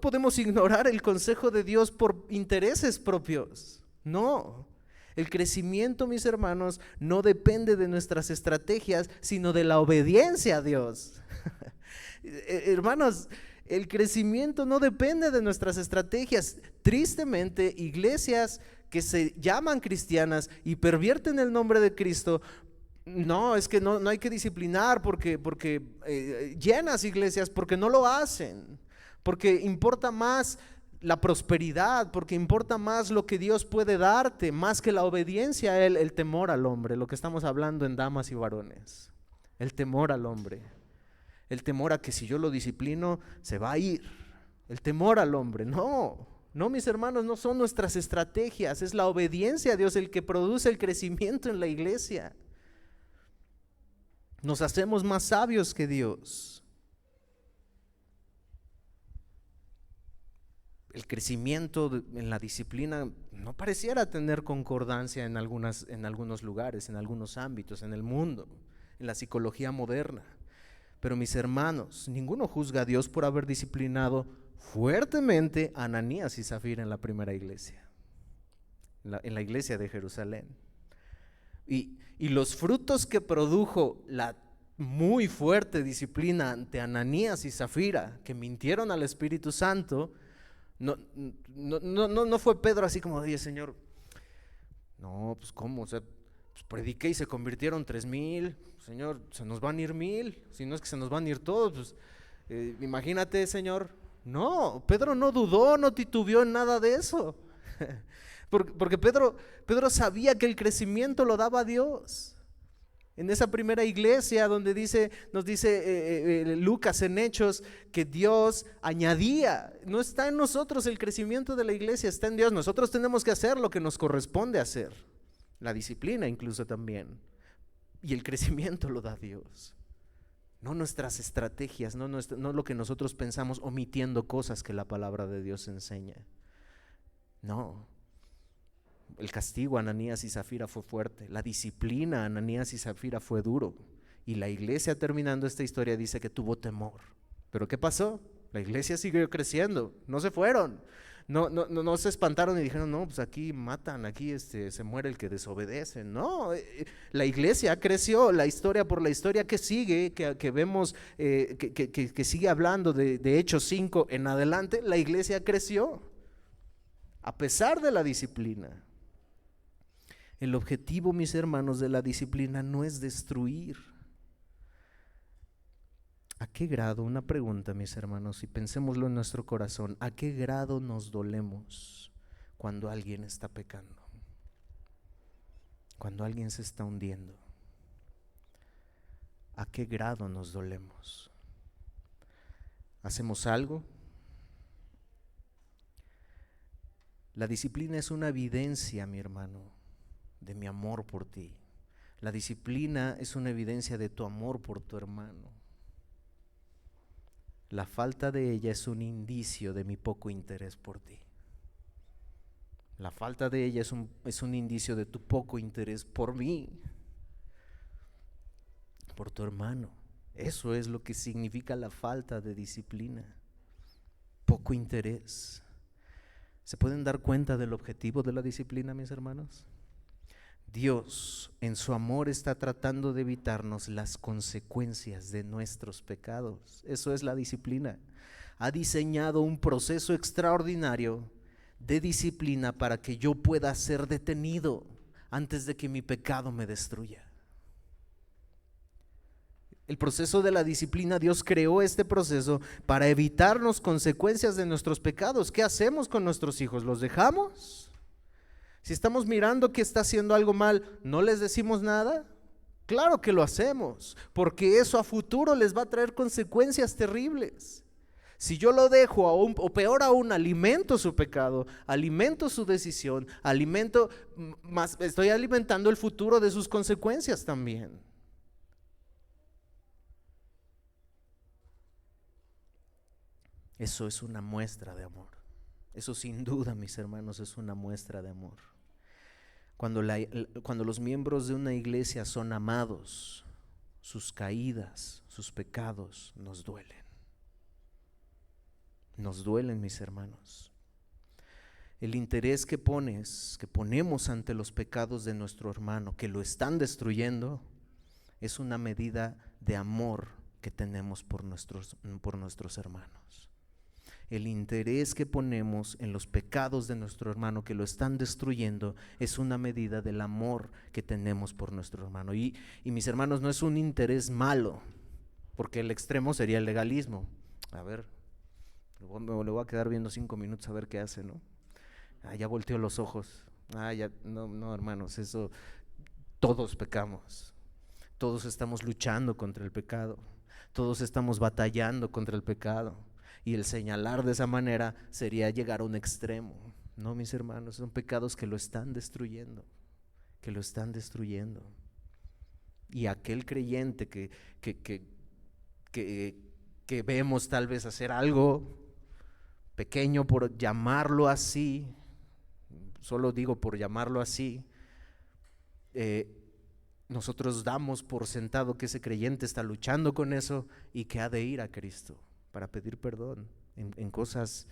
podemos ignorar el consejo de Dios por intereses propios. No, el crecimiento, mis hermanos, no depende de nuestras estrategias, sino de la obediencia a Dios. Hermanos, El crecimiento no depende de nuestras estrategias. Tristemente, iglesias que se llaman cristianas y pervierten el nombre de Cristo, no, es que no hay que disciplinar porque llenas iglesias porque no lo hacen, porque importa más la prosperidad, porque importa más lo que Dios puede darte, más que la obediencia a Él, el temor al hombre, lo que estamos hablando en damas y varones, el temor al hombre. El temor a que si yo lo disciplino se va a ir. El temor al hombre. No, mis hermanos, no son nuestras estrategias. Es la obediencia a Dios el que produce el crecimiento en la iglesia. Nos hacemos más sabios que Dios. El crecimiento en la disciplina no pareciera tener concordancia en algunos lugares, en algunos ámbitos, en el mundo, en la psicología moderna. Pero mis hermanos, ninguno juzga a Dios por haber disciplinado fuertemente a Ananías y Zafira en la primera iglesia, en la iglesia de Jerusalén. Y los frutos que produjo la muy fuerte disciplina ante Ananías y Zafira, que mintieron al Espíritu Santo, no fue Pedro así como, oye Señor, no, pues cómo, o sea, pues prediqué y se convirtieron 3,000, Señor, se nos van a ir 1,000, si no es que se nos van a ir todos, pues imagínate, Señor. No, Pedro no dudó, no titubeó en nada de eso, porque Pedro sabía que el crecimiento lo daba Dios. En esa primera iglesia donde nos dice Lucas en Hechos que Dios añadía, no está en nosotros el crecimiento de la iglesia, está en Dios. Nosotros tenemos que hacer lo que nos corresponde hacer, la disciplina incluso también, y el crecimiento lo da Dios, no nuestras estrategias, no lo que nosotros pensamos omitiendo cosas que la palabra de Dios enseña. No. El castigo a Ananías y Zafira fue fuerte, la disciplina a Ananías y Zafira fue duro, y la iglesia, terminando esta historia, dice que tuvo temor. ¿Pero qué pasó? La iglesia siguió creciendo, no se fueron, no se espantaron y dijeron, no, pues aquí matan, aquí se muere el que desobedece. No, la iglesia creció, la historia por la historia que sigue, que vemos, que sigue hablando de Hechos 5 en adelante, la iglesia creció, a pesar de la disciplina. El objetivo, mis hermanos, de la disciplina no es destruir. ¿A qué grado? Una pregunta, mis hermanos, y pensémoslo en nuestro corazón. ¿A qué grado nos dolemos cuando alguien está pecando? Cuando alguien se está hundiendo. ¿A qué grado nos dolemos? ¿Hacemos algo? La disciplina es una evidencia, mi hermano, de mi amor por ti. La disciplina es una evidencia de tu amor por tu hermano. La falta de ella es un indicio de mi poco interés por ti. La falta de ella es un indicio de tu poco interés por mí, por tu hermano. Eso es lo que significa la falta de disciplina. Poco interés. ¿Se pueden dar cuenta del objetivo de la disciplina, mis hermanos? Dios en su amor está tratando de evitarnos las consecuencias de nuestros pecados. Eso es la disciplina. Ha diseñado un proceso extraordinario de disciplina para que yo pueda ser detenido antes de que mi pecado me destruya. El proceso de la disciplina, Dios creó este proceso para evitarnos consecuencias de nuestros pecados. ¿Qué hacemos con nuestros hijos? ¿Los dejamos? Si estamos mirando que está haciendo algo mal, ¿no les decimos nada? Claro que lo hacemos, porque eso a futuro les va a traer consecuencias terribles. Si yo lo dejo o peor aún, alimento su pecado, alimento su decisión, estoy alimentando el futuro de sus consecuencias también. Eso es una muestra de amor. Eso sin duda, mis hermanos, es una muestra de amor. Cuando los miembros de una iglesia son amados, sus caídas, sus pecados nos duelen. Nos duelen, mis hermanos. El interés que ponemos ante los pecados de nuestro hermano, que lo están destruyendo, es una medida de amor que tenemos por nuestros hermanos. el interés que ponemos en los pecados de nuestro hermano que lo están destruyendo es una medida del amor que tenemos por nuestro hermano. Y mis hermanos, no es un interés malo, porque el extremo sería el legalismo. A ver, le voy a quedar viendo 5 minutos a ver qué hace, ¿no? Ya volteó los ojos. Ya, no, hermanos, eso, todos pecamos. Todos estamos luchando contra el pecado. Todos estamos batallando contra el pecado. Y el señalar de esa manera sería llegar a un extremo. No, mis hermanos, son pecados que lo están destruyendo. Que lo están destruyendo. Y aquel creyente que vemos tal vez hacer algo pequeño, por llamarlo así, solo digo por llamarlo así, nosotros damos por sentado que ese creyente está luchando con eso y que ha de ir a Cristo para pedir perdón en cosas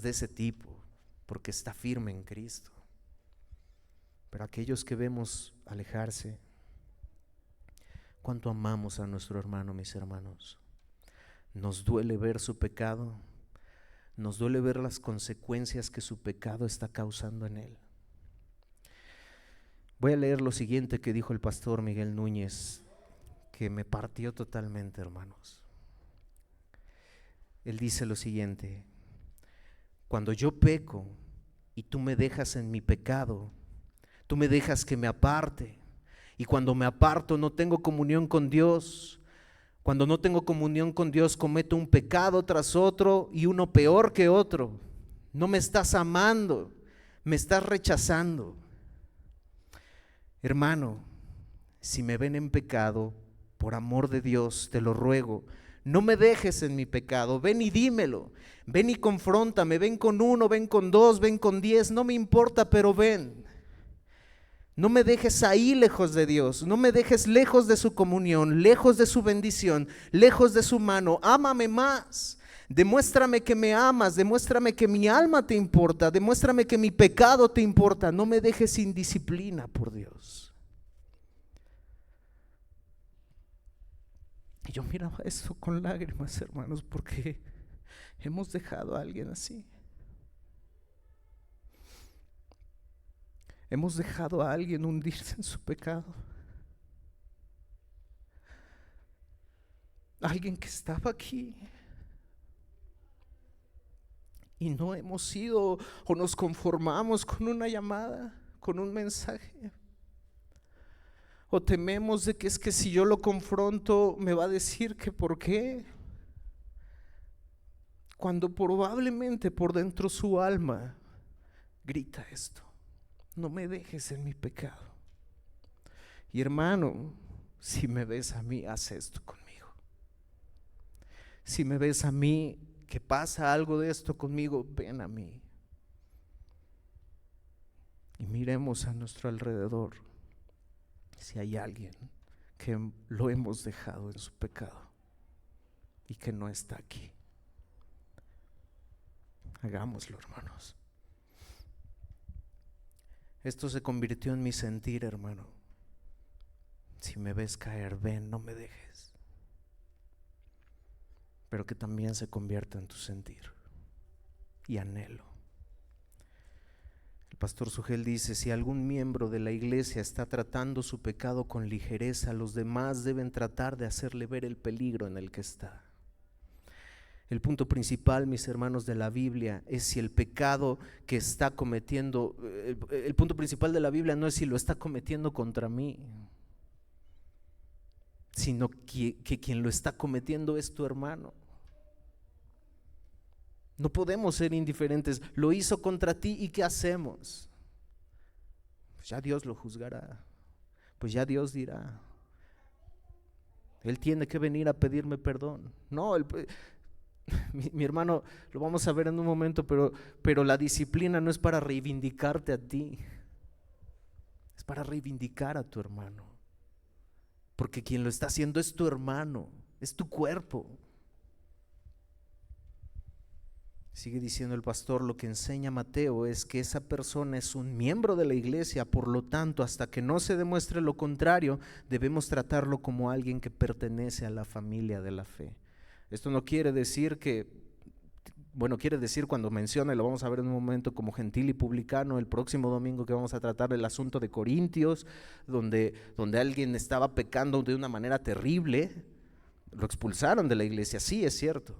de ese tipo, porque está firme en Cristo. Pero aquellos que vemos alejarse, ¿cuánto amamos a nuestro hermano, mis hermanos? Nos duele ver su pecado, nos duele ver las consecuencias que su pecado está causando en él. Voy a leer lo siguiente que dijo el pastor Miguel Núñez, que me partió totalmente, hermanos. Él dice lo siguiente: cuando yo peco y tú me dejas en mi pecado, tú me dejas que me aparte, y cuando me aparto no tengo comunión con Dios. Cuando no tengo comunión con Dios, cometo un pecado tras otro y uno peor que otro. No me estás amando, me estás rechazando. Hermano, si me ven en pecado, por amor de Dios, te lo ruego, no me dejes en mi pecado. Ven y dímelo, ven y confróntame. Ven con 1, ven con 2, ven con 10, no me importa, pero ven. No me dejes ahí lejos de Dios, no me dejes lejos de su comunión, lejos de su bendición, lejos de su mano. Ámame más, demuéstrame que me amas, demuéstrame que mi alma te importa, demuéstrame que mi pecado te importa. No me dejes sin disciplina, por Dios. Y yo miraba eso con lágrimas, hermanos, porque hemos dejado a alguien así. Hemos dejado a alguien hundirse en su pecado. Alguien que estaba aquí y no hemos ido o nos conformamos con una llamada, con un mensaje. O tememos de que es que si yo lo confronto me va a decir que por qué. Cuando probablemente por dentro su alma grita esto: no me dejes en mi pecado. Y hermano, si me ves a mí, haz esto conmigo. Si me ves a mí que pasa algo de esto conmigo, ven a mí. Y miremos a nuestro alrededor si hay alguien que lo hemos dejado en su pecado y que no está aquí. Hagámoslo, hermanos. Esto se convirtió en mi sentir, hermano. Si me ves caer, ven, no me dejes. Pero que también se convierta en tu sentir y anhelo. El pastor Sugel dice: si algún miembro de la iglesia está tratando su pecado con ligereza, los demás deben tratar de hacerle ver el peligro en el que está. El punto principal, mis hermanos, de la Biblia es si el pecado que está cometiendo, el punto principal de la Biblia no es si lo está cometiendo contra mí, sino que quien lo está cometiendo es tu hermano. No podemos ser indiferentes. Lo hizo contra ti, ¿y qué hacemos? Pues ya Dios lo juzgará, pues ya Dios dirá, él tiene que venir a pedirme perdón. No, mi hermano, lo vamos a ver en un momento, pero la disciplina no es para reivindicarte a ti, es para reivindicar a tu hermano, porque quien lo está haciendo es tu hermano, es tu cuerpo. Sigue diciendo el pastor: lo que enseña Mateo es que esa persona es un miembro de la iglesia, por lo tanto, hasta que no se demuestre lo contrario, debemos tratarlo como alguien que pertenece a la familia de la fe. Esto no quiere decir que Bueno, quiere decir cuando menciona, y lo vamos a ver en un momento, como gentil y publicano, el próximo domingo que vamos a tratar el asunto de Corintios, donde alguien estaba pecando de una manera terrible, lo expulsaron de la iglesia, sí es cierto,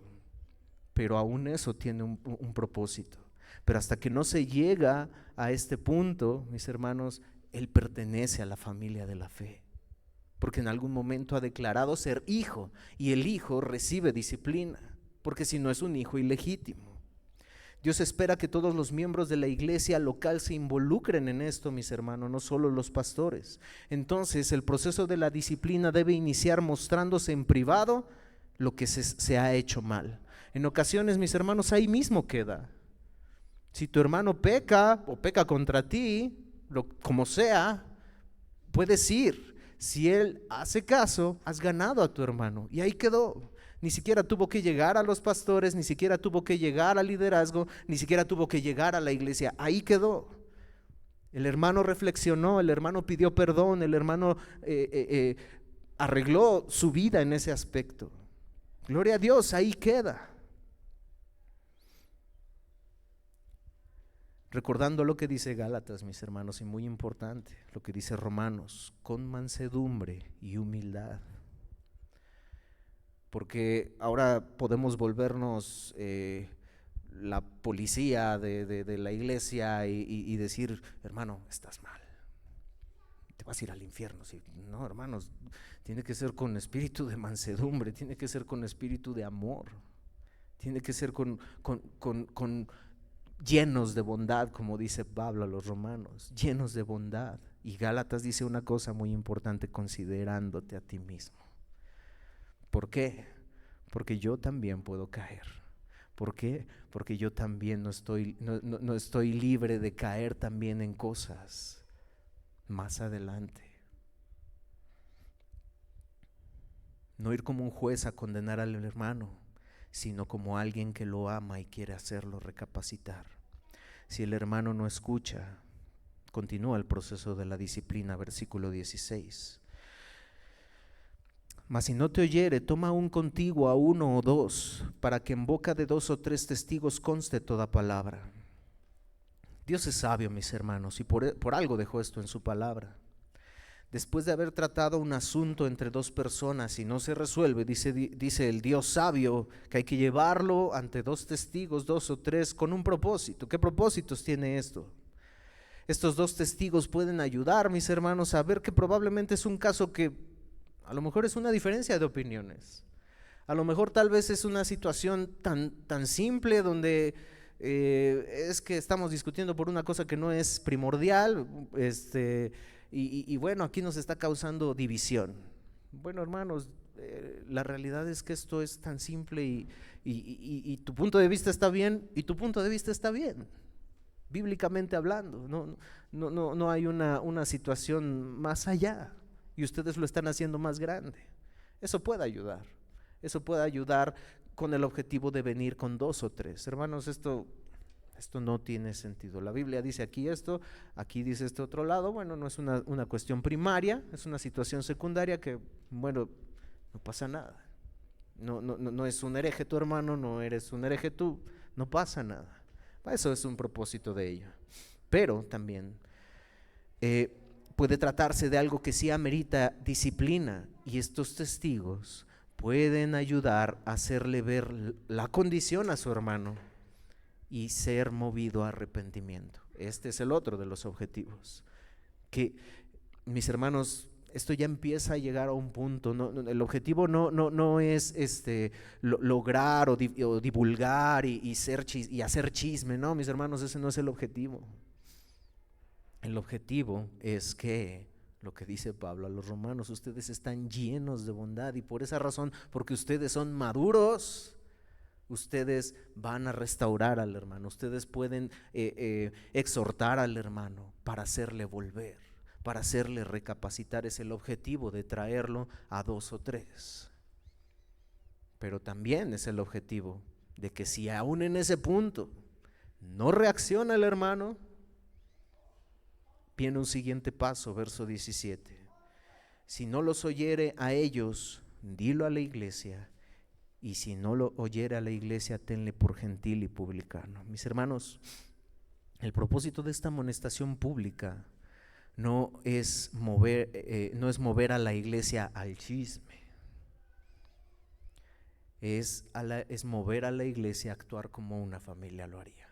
pero aún eso tiene un propósito. Pero hasta que no se llega a este punto, mis hermanos, él pertenece a la familia de la fe, porque en algún momento ha declarado ser hijo, y el hijo recibe disciplina, porque si no es un hijo ilegítimo. Dios espera que todos los miembros de la iglesia local se involucren en esto, mis hermanos, no solo los pastores. Entonces, el proceso de la disciplina debe iniciar mostrándose en privado lo que se ha hecho mal. En ocasiones, mis hermanos, ahí mismo queda. Si tu hermano peca o peca contra ti, como sea, puedes ir. Si él hace caso, has ganado a tu hermano, y ahí quedó. Ni siquiera tuvo que llegar a los pastores, ni siquiera tuvo que llegar al liderazgo, ni siquiera tuvo que llegar a la iglesia. Ahí quedó. El hermano reflexionó, el hermano pidió perdón, el hermano arregló su vida en ese aspecto. Gloria a Dios, ahí queda. Recordando lo que dice Gálatas, mis hermanos, y muy importante, lo que dice Romanos, con mansedumbre y humildad. Porque ahora podemos volvernos la policía de la iglesia y decir, hermano, estás mal, te vas a ir al infierno. Sí, no, hermanos, tiene que ser con espíritu de mansedumbre, tiene que ser con espíritu de amor, tiene que ser con llenos de bondad, como dice Pablo a los romanos, llenos de bondad. Y Gálatas dice una cosa muy importante: considerándote a ti mismo. ¿Por qué? Porque yo también puedo caer. ¿Por qué? Porque yo también no estoy libre de caer también en cosas más adelante. No ir como un juez a condenar al hermano, sino como alguien que lo ama y quiere hacerlo recapacitar. Si el hermano no escucha, continúa el proceso de la disciplina, versículo 16. Mas si no te oyere, toma aún contigo a uno o dos, para que en boca de 2 o 3 testigos conste toda palabra. Dios es sabio, mis hermanos, y por algo dejó esto en su palabra. Después de haber tratado un asunto entre 2 personas y no se resuelve, dice el Dios sabio que hay que llevarlo ante 2 testigos, 2 o 3, con un propósito. ¿Qué propósitos tiene esto? Estos 2 testigos pueden ayudar, mis hermanos, a ver que probablemente es un caso que a lo mejor es una diferencia de opiniones. A lo mejor tal vez es una situación tan simple donde es que estamos discutiendo por una cosa que no es primordial, y bueno, aquí nos está causando división. Bueno, hermanos, la realidad es que esto es tan simple y tu punto de vista está bien y tu punto de vista está bien, bíblicamente hablando. No hay una situación más allá. Y ustedes lo están haciendo más grande. Eso puede ayudar con el objetivo de venir con 2 o 3. Hermanos, esto no tiene sentido. La Biblia dice aquí esto, aquí dice este otro lado. Bueno, no es una cuestión primaria, es una situación secundaria que, bueno, no pasa nada. No es un hereje tu hermano, no eres un hereje tú, no pasa nada. Eso es un propósito de ello. Pero también puede tratarse de algo que sí amerita disciplina, y estos testigos pueden ayudar a hacerle ver la condición a su hermano y ser movido a arrepentimiento. Este es el otro de los objetivos. Que, mis hermanos, esto ya empieza a llegar a un punto. El objetivo no es lograr o divulgar y hacer chisme. No, mis hermanos, ese no es el objetivo. El objetivo es que, lo que dice Pablo a los romanos, ustedes están llenos de bondad, y por esa razón, porque ustedes son maduros, ustedes van a restaurar al hermano, ustedes pueden exhortar al hermano para hacerle volver, para hacerle recapacitar. Es el objetivo de traerlo a 2 o 3. Pero también es el objetivo de que si aún en ese punto no reacciona el hermano, viene un siguiente paso, verso 17. Si no los oyere a ellos, dilo a la iglesia, y si no lo oyere a la iglesia, tenle por gentil y publicano. Mis hermanos, el propósito de esta amonestación pública no es mover a la iglesia al chisme, es mover a la iglesia a actuar como una familia lo haría,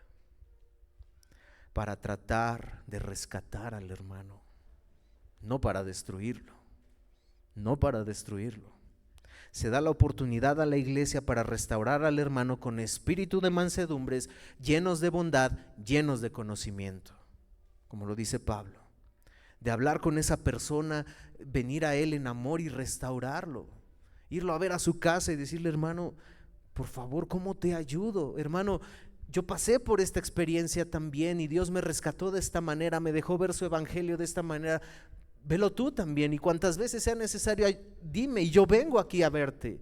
para tratar de rescatar al hermano, no para destruirlo, no para destruirlo. Se da la oportunidad a la iglesia para restaurar al hermano con espíritu de mansedumbres, llenos de bondad, llenos de conocimiento, como lo dice Pablo, de hablar con esa persona, venir a él en amor y restaurarlo, irlo a ver a su casa y decirle: hermano, por favor, ¿cómo te ayudo? Hermano, yo pasé por esta experiencia también y Dios me rescató de esta manera, me dejó ver su evangelio de esta manera. Velo tú también, y cuantas veces sea necesario, dime y yo vengo aquí a verte.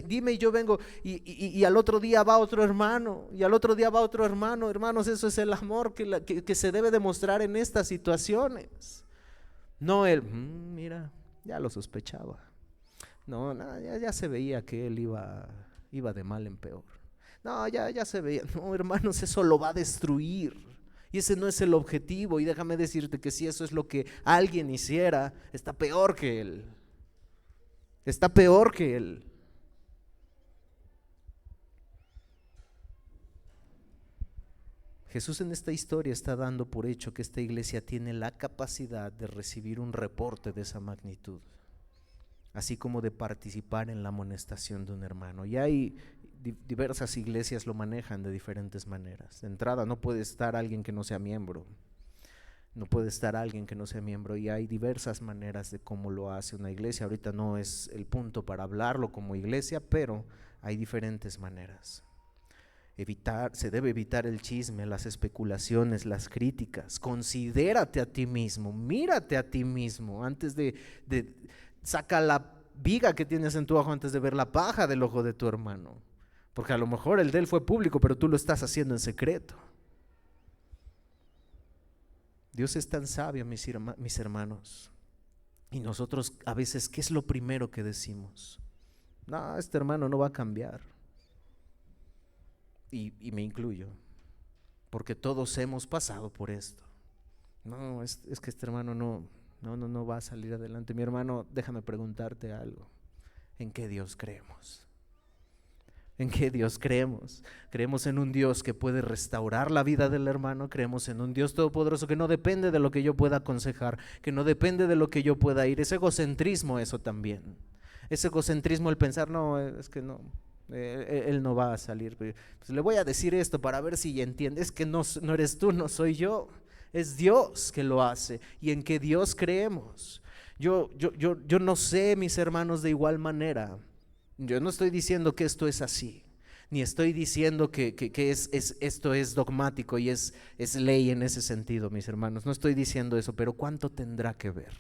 Dime y yo vengo, y al otro día va otro hermano, y al otro día va otro hermano. Hermanos, eso es el amor que se debe demostrar en estas situaciones. No mira, ya lo sospechaba. No, ya se veía que él iba de mal en peor. No, ya se veía. No, hermanos, eso lo va a destruir. Y ese no es el objetivo. Y déjame decirte que si eso es lo que alguien hiciera, está peor que él. Está peor que él. Jesús en esta historia está dando por hecho que esta iglesia tiene la capacidad de recibir un reporte de esa magnitud, así como de participar en la amonestación de un hermano. Y hay diversas iglesias lo manejan de diferentes maneras. De entrada, no puede estar alguien que no sea miembro. No puede estar alguien que no sea miembro, y hay diversas maneras de cómo lo hace una iglesia. Ahorita no es el punto para hablarlo como iglesia, pero hay diferentes maneras. Se debe evitar el chisme, las especulaciones, las críticas. Considérate a ti mismo, mírate a ti mismo antes de saca la viga que tienes en tu ojo antes de ver la paja del ojo de tu hermano, porque a lo mejor el de él fue público, pero tú lo estás haciendo en secreto. Dios es tan sabio, mis hermanos, y nosotros a veces, ¿qué es lo primero que decimos? No, este hermano no va a cambiar, y me incluyo, porque todos hemos pasado por esto. No, es que este hermano no va a salir adelante. Mi hermano, déjame preguntarte algo. ¿En qué Dios creemos? ¿En qué Dios creemos? ¿Creemos en un Dios que puede restaurar la vida del hermano? ¿Creemos en un Dios todopoderoso que no depende de lo que yo pueda aconsejar, que no depende de lo que yo pueda ir? Es egocentrismo eso también. Es egocentrismo el pensar: no, es que no, él no va a salir. Pues le voy a decir esto para ver si entiende. Es que no eres tú, no soy yo. Es Dios que lo hace, y en que Dios creemos. Yo no sé, mis hermanos, de igual manera. Yo no estoy diciendo que esto es así, ni estoy diciendo que esto es dogmático y es ley en ese sentido, mis hermanos. No estoy diciendo eso, pero ¿cuánto tendrá que ver?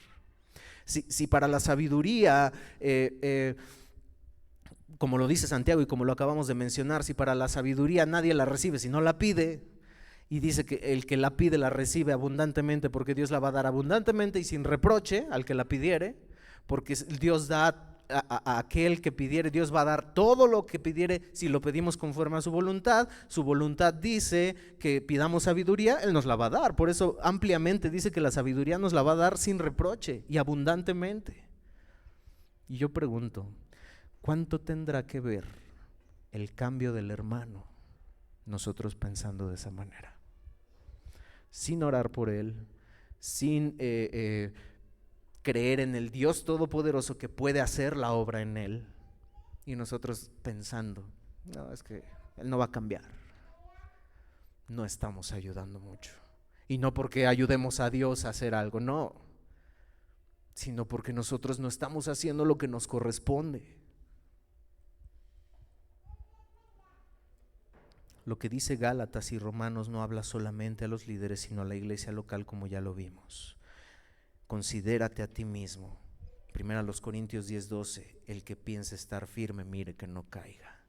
Si para la sabiduría, como lo dice Santiago y como lo acabamos de mencionar, si para la sabiduría nadie la recibe si no la pide, y dice que el que la pide la recibe abundantemente, porque Dios la va a dar abundantemente y sin reproche al que la pidiere, porque Dios da a aquel que pidiere. Dios va a dar todo lo que pidiere si lo pedimos conforme a su voluntad. Su voluntad dice que pidamos sabiduría, Él nos la va a dar. Por eso ampliamente dice que la sabiduría nos la va a dar sin reproche y abundantemente. Y yo pregunto, ¿cuánto tendrá que ver el cambio del hermano nosotros pensando de esa manera? Sin orar por él, sin creer en el Dios todopoderoso que puede hacer la obra en él, y nosotros pensando: no, es que él no va a cambiar. No estamos ayudando mucho, y no porque ayudemos a Dios a hacer algo, no, sino porque nosotros no estamos haciendo lo que nos corresponde. Lo que dice Gálatas y Romanos no habla solamente a los líderes, sino a la iglesia local, como ya lo vimos. Considérate a ti mismo. Primero a los Corintios 10:12, el que piense estar firme, mire que no caiga.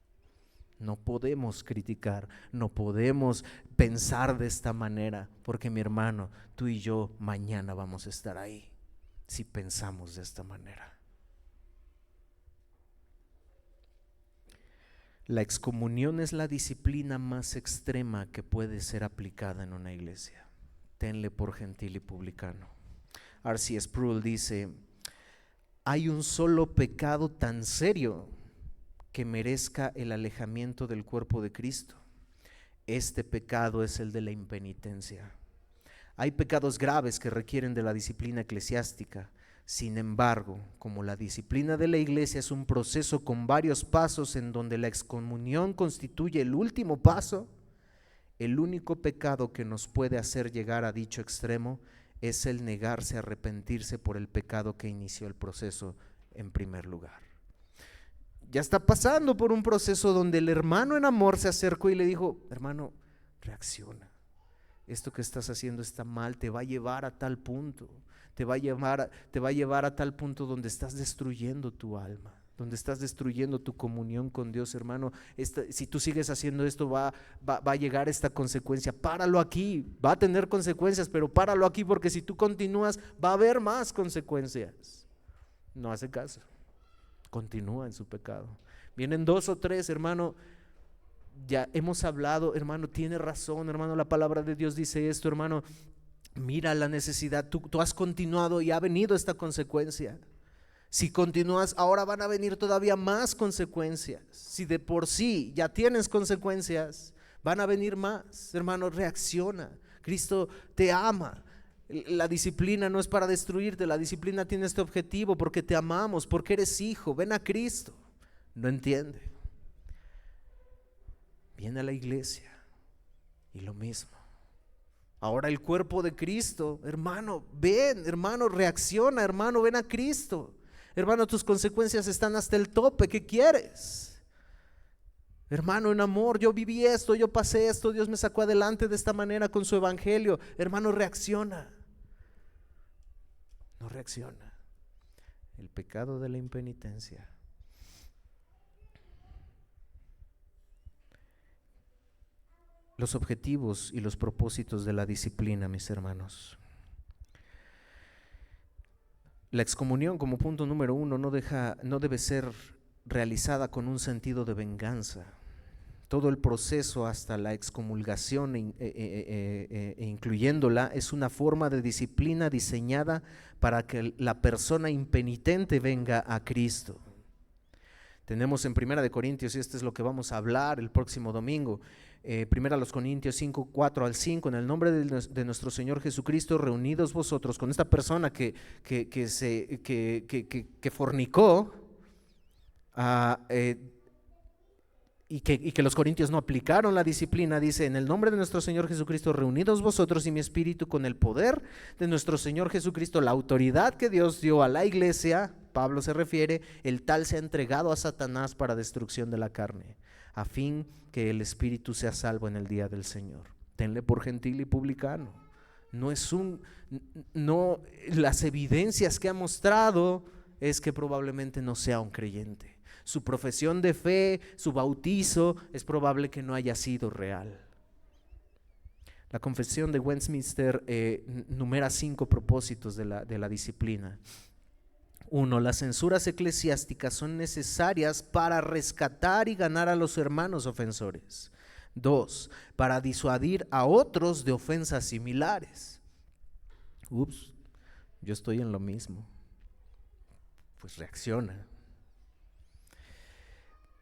No podemos criticar, no podemos pensar de esta manera, porque mi hermano, tú y yo mañana vamos a estar ahí si pensamos de esta manera. La excomunión es la disciplina más extrema que puede ser aplicada en una iglesia. Tenle por gentil y publicano. R.C. Sproul dice: hay un solo pecado tan serio que merezca el alejamiento del cuerpo de Cristo. Este pecado es el de la impenitencia. Hay pecados graves que requieren de la disciplina eclesiástica. Sin embargo, como la disciplina de la iglesia es un proceso con varios pasos en donde la excomunión constituye el último paso, el único pecado que nos puede hacer llegar a dicho extremo es el negarse a arrepentirse por el pecado que inició el proceso en primer lugar. Ya está pasando por un proceso donde el hermano en amor se acercó y le dijo: hermano, reacciona. Esto que estás haciendo está mal, te va a llevar a tal punto. Te va a llevar a tal punto donde estás destruyendo tu alma, donde estás destruyendo tu comunión con Dios, hermano. Si tú sigues haciendo esto, va a llegar esta consecuencia. Páralo aquí, va a tener consecuencias, pero páralo aquí, porque si tú continúas, va a haber más consecuencias. No hace caso, continúa en su pecado. Vienen 2 o 3, hermano. Ya hemos hablado, hermano, tiene razón, hermano, la palabra de Dios dice esto, hermano. Mira la necesidad, tú has continuado y ha venido esta consecuencia. Si continúas, ahora van a venir todavía más consecuencias. Si de por sí ya tienes consecuencias, van a venir más. Hermano, reacciona. Cristo te ama. La disciplina no es para destruirte, la disciplina tiene este objetivo: porque te amamos, porque eres hijo. Ven a Cristo. No entiende. Viene a la iglesia y lo mismo. Ahora el cuerpo de Cristo, hermano, ven, hermano, reacciona, hermano, ven a Cristo. Hermano, tus consecuencias están hasta el tope, ¿qué quieres? Hermano, en amor, yo viví esto, yo pasé esto, Dios me sacó adelante de esta manera con su evangelio. Hermano, reacciona. No reacciona. El pecado de la impenitencia. Los objetivos y los propósitos de la disciplina, mis hermanos. La excomunión, como punto número 1, no debe ser realizada con un sentido de venganza. Todo el proceso hasta la excomulgación, incluyéndola, es una forma de disciplina diseñada para que la persona impenitente venga a Cristo. Tenemos en 1 Corintios, y esto es lo que vamos a hablar el próximo domingo, 1 Corintios 5, 4 al 5, en el nombre de nuestro Señor Jesucristo, reunidos vosotros con esta persona que fornicó, y que los corintios no aplicaron la disciplina. Dice: en el nombre de nuestro Señor Jesucristo, reunidos vosotros y mi espíritu, con el poder de nuestro Señor Jesucristo, la autoridad que Dios dio a la iglesia, Pablo se refiere, el tal se ha entregado a Satanás para destrucción de la carne, a fin que el espíritu sea salvo en el día del Señor. Tenle por gentil y publicano. Las evidencias que ha mostrado es que probablemente no sea un creyente. Su profesión de fe, su bautizo, es probable que no haya sido real. La Confesión de Westminster numera 5 propósitos de la disciplina. 1. Las censuras eclesiásticas son necesarias para rescatar y ganar a los hermanos ofensores. 2. Para disuadir a otros de ofensas similares. Yo estoy en lo mismo. Pues reacciona.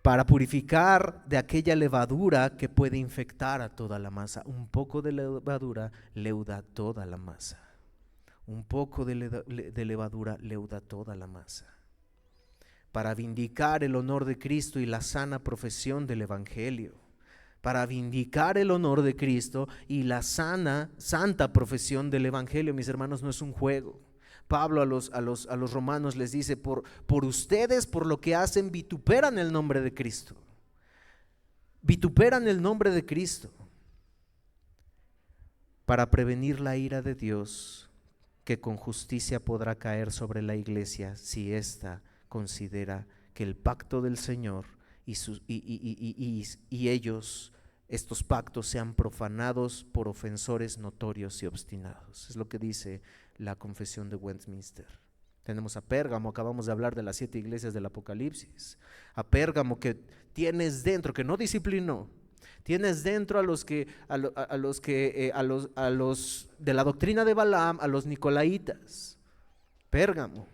Para purificar de aquella levadura que puede infectar a toda la masa. Un poco de levadura leuda toda la masa. Un poco de levadura leuda toda la masa. Para vindicar el honor de Cristo y la sana profesión del evangelio. Para vindicar el honor de Cristo y la santa profesión del evangelio, mis hermanos, no es un juego. Pablo a los romanos les dice: por ustedes, por lo que hacen, vituperan el nombre de Cristo. Vituperan el nombre de Cristo. Para prevenir la ira de Dios, que con justicia podrá caer sobre la iglesia si ésta considera que el pacto del Señor y ellos, estos pactos, sean profanados por ofensores notorios y obstinados. Es lo que dice la Confesión de Westminster. Tenemos a Pérgamo, acabamos de hablar de las 7 iglesias del Apocalipsis. A Pérgamo, que tienes dentro, que no disciplinó, tienes dentro a los de la doctrina de Balaam, a los nicolaitas. Pérgamo.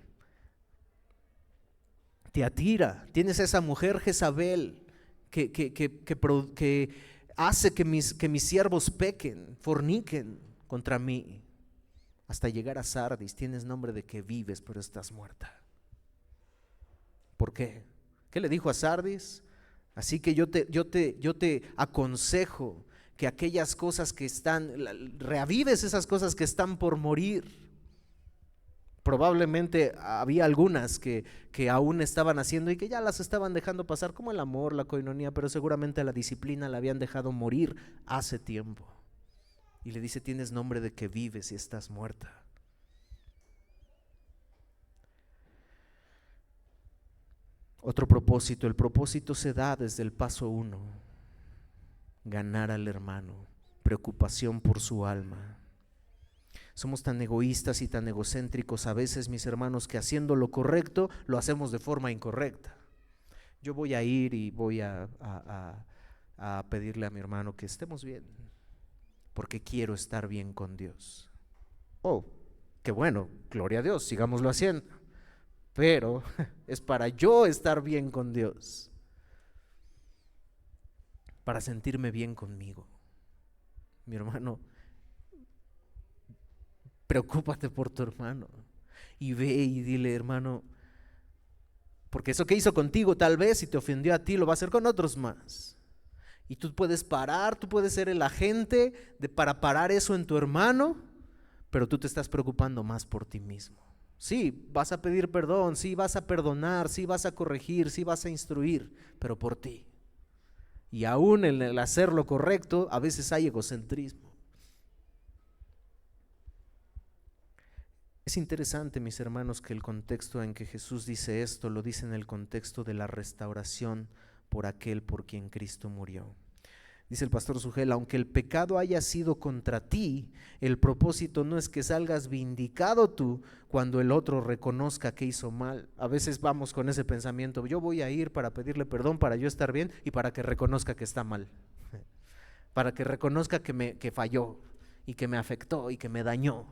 Tiatira, tienes a esa mujer Jezabel que hace que mis siervos pequen, forniquen contra mí. Hasta llegar a Sardis, tienes nombre de que vives, pero estás muerta. ¿Por qué? ¿Qué le dijo a Sardis? Así que yo te aconsejo que aquellas cosas que están, reavives esas cosas que están por morir. Probablemente había algunas que aún estaban haciendo y que ya las estaban dejando pasar, como el amor, la coinonía, pero seguramente la disciplina la habían dejado morir hace tiempo. Y le dice, tienes nombre de que vives y estás muerta. Otro propósito, el propósito se da desde el paso 1, ganar al hermano, preocupación por su alma. Somos tan egoístas y tan egocéntricos a veces, mis hermanos, que haciendo lo correcto, lo hacemos de forma incorrecta. Yo voy a ir y voy a pedirle a mi hermano que estemos bien, porque quiero estar bien con Dios. Oh, qué bueno, gloria a Dios, sigámoslo haciendo. Pero es para yo estar bien con Dios, para sentirme bien conmigo. Mi hermano, preocúpate por tu hermano y ve y dile, hermano, porque eso que hizo contigo tal vez si te ofendió a ti lo va a hacer con otros más. Y tú puedes parar, tú puedes ser el agente para parar eso en tu hermano, pero tú te estás preocupando más por ti mismo. Sí, vas a pedir perdón, sí vas a perdonar, sí vas a corregir, sí vas a instruir, pero por ti. Y aún en el hacer lo correcto, a veces hay egocentrismo. Es interesante, mis hermanos, que el contexto en que Jesús dice esto, lo dice en el contexto de la restauración por aquel por quien Cristo murió. Dice el pastor Sugel, aunque el pecado haya sido contra ti, el propósito no es que salgas vindicado tú cuando el otro reconozca que hizo mal. A veces vamos con ese pensamiento, yo voy a ir para pedirle perdón, para yo estar bien y para que reconozca que está mal, para que reconozca que falló y que me afectó y que me dañó.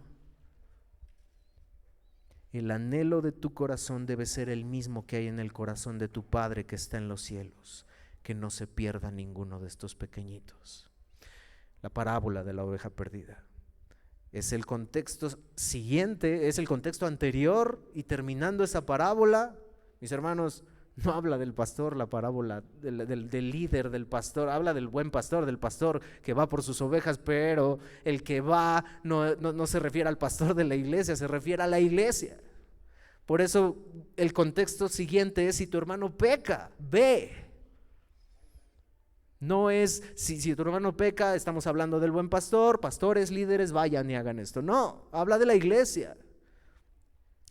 El anhelo de tu corazón debe ser el mismo que hay en el corazón de tu Padre que está en los cielos, que no se pierda ninguno de estos pequeñitos. La parábola de la oveja perdida es el contexto siguiente, es el contexto anterior, y terminando esa parábola, mis hermanos, no habla del pastor, la parábola del líder, del pastor, habla del buen pastor, del pastor que va por sus ovejas, pero el que va no se refiere al pastor de la iglesia, se refiere a la iglesia. Por eso el contexto siguiente es: si tu hermano peca, ve. No es si tu hermano peca, estamos hablando del buen pastor, pastores, líderes, vayan y hagan esto. No, habla de la iglesia.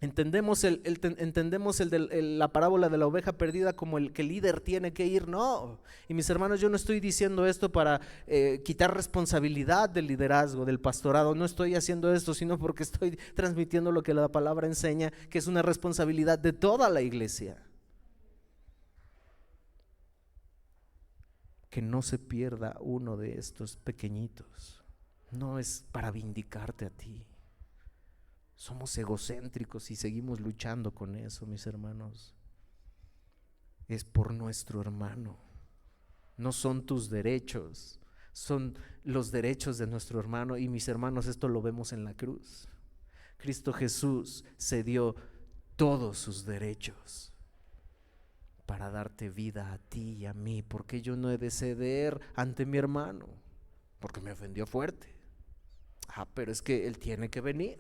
Entendemos la parábola de la oveja perdida como el que el líder tiene que ir. No, y mis hermanos, yo no estoy diciendo esto para quitar responsabilidad del liderazgo, del pastorado. No estoy haciendo esto, sino porque estoy transmitiendo lo que la palabra enseña, que es una responsabilidad de toda la iglesia. Que no se pierda uno de estos pequeñitos. No es para vindicarte a ti. Somos egocéntricos y seguimos luchando con eso, mis hermanos. Es por nuestro hermano. No son tus derechos, son los derechos de nuestro hermano. Y mis hermanos, esto lo vemos en la cruz. Cristo Jesús se dio todos sus derechos para darte vida a ti y a mí. Porque yo no he de ceder ante mi hermano porque me ofendió fuerte. Pero es que él tiene que venir.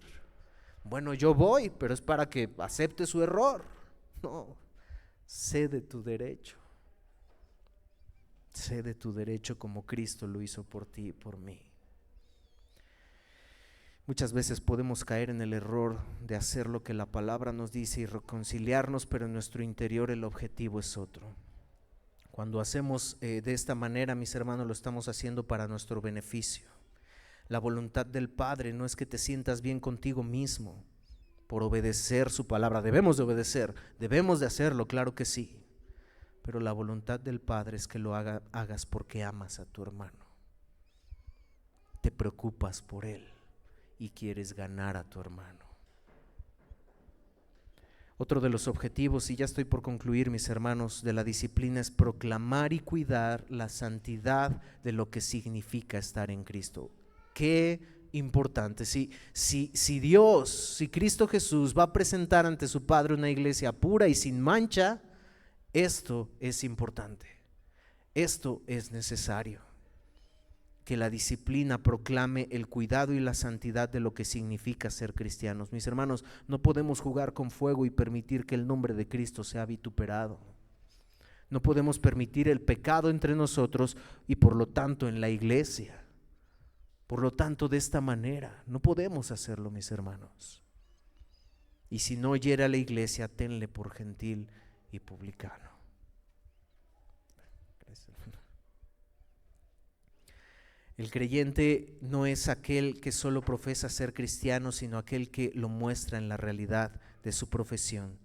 Bueno, yo voy, pero es para que acepte su error. No, cede tu derecho. Cede tu derecho como Cristo lo hizo por ti y por mí. Muchas veces podemos caer en el error de hacer lo que la palabra nos dice y reconciliarnos, pero en nuestro interior el objetivo es otro. Cuando hacemos de esta manera, mis hermanos, lo estamos haciendo para nuestro beneficio. La voluntad del Padre no es que te sientas bien contigo mismo, por obedecer su palabra. Debemos de obedecer, debemos de hacerlo, claro que sí. Pero la voluntad del Padre es que lo hagas porque amas a tu hermano. Te preocupas por él y quieres ganar a tu hermano. Otro de los objetivos, y ya estoy por concluir, mis hermanos, de la disciplina es proclamar y cuidar la santidad de lo que significa estar en Cristo. Qué importante. Si Cristo Jesús va a presentar ante su Padre una iglesia pura y sin mancha, esto es importante. Esto es necesario. Que la disciplina proclame el cuidado y la santidad de lo que significa ser cristianos. Mis hermanos, no podemos jugar con fuego y permitir que el nombre de Cristo sea vituperado. No podemos permitir el pecado entre nosotros y por lo tanto en la iglesia. Por lo tanto, de esta manera, no podemos hacerlo, mis hermanos. Y si no oyere a la iglesia, tenle por gentil y publicano. El creyente no es aquel que solo profesa ser cristiano, sino aquel que lo muestra en la realidad de su profesión,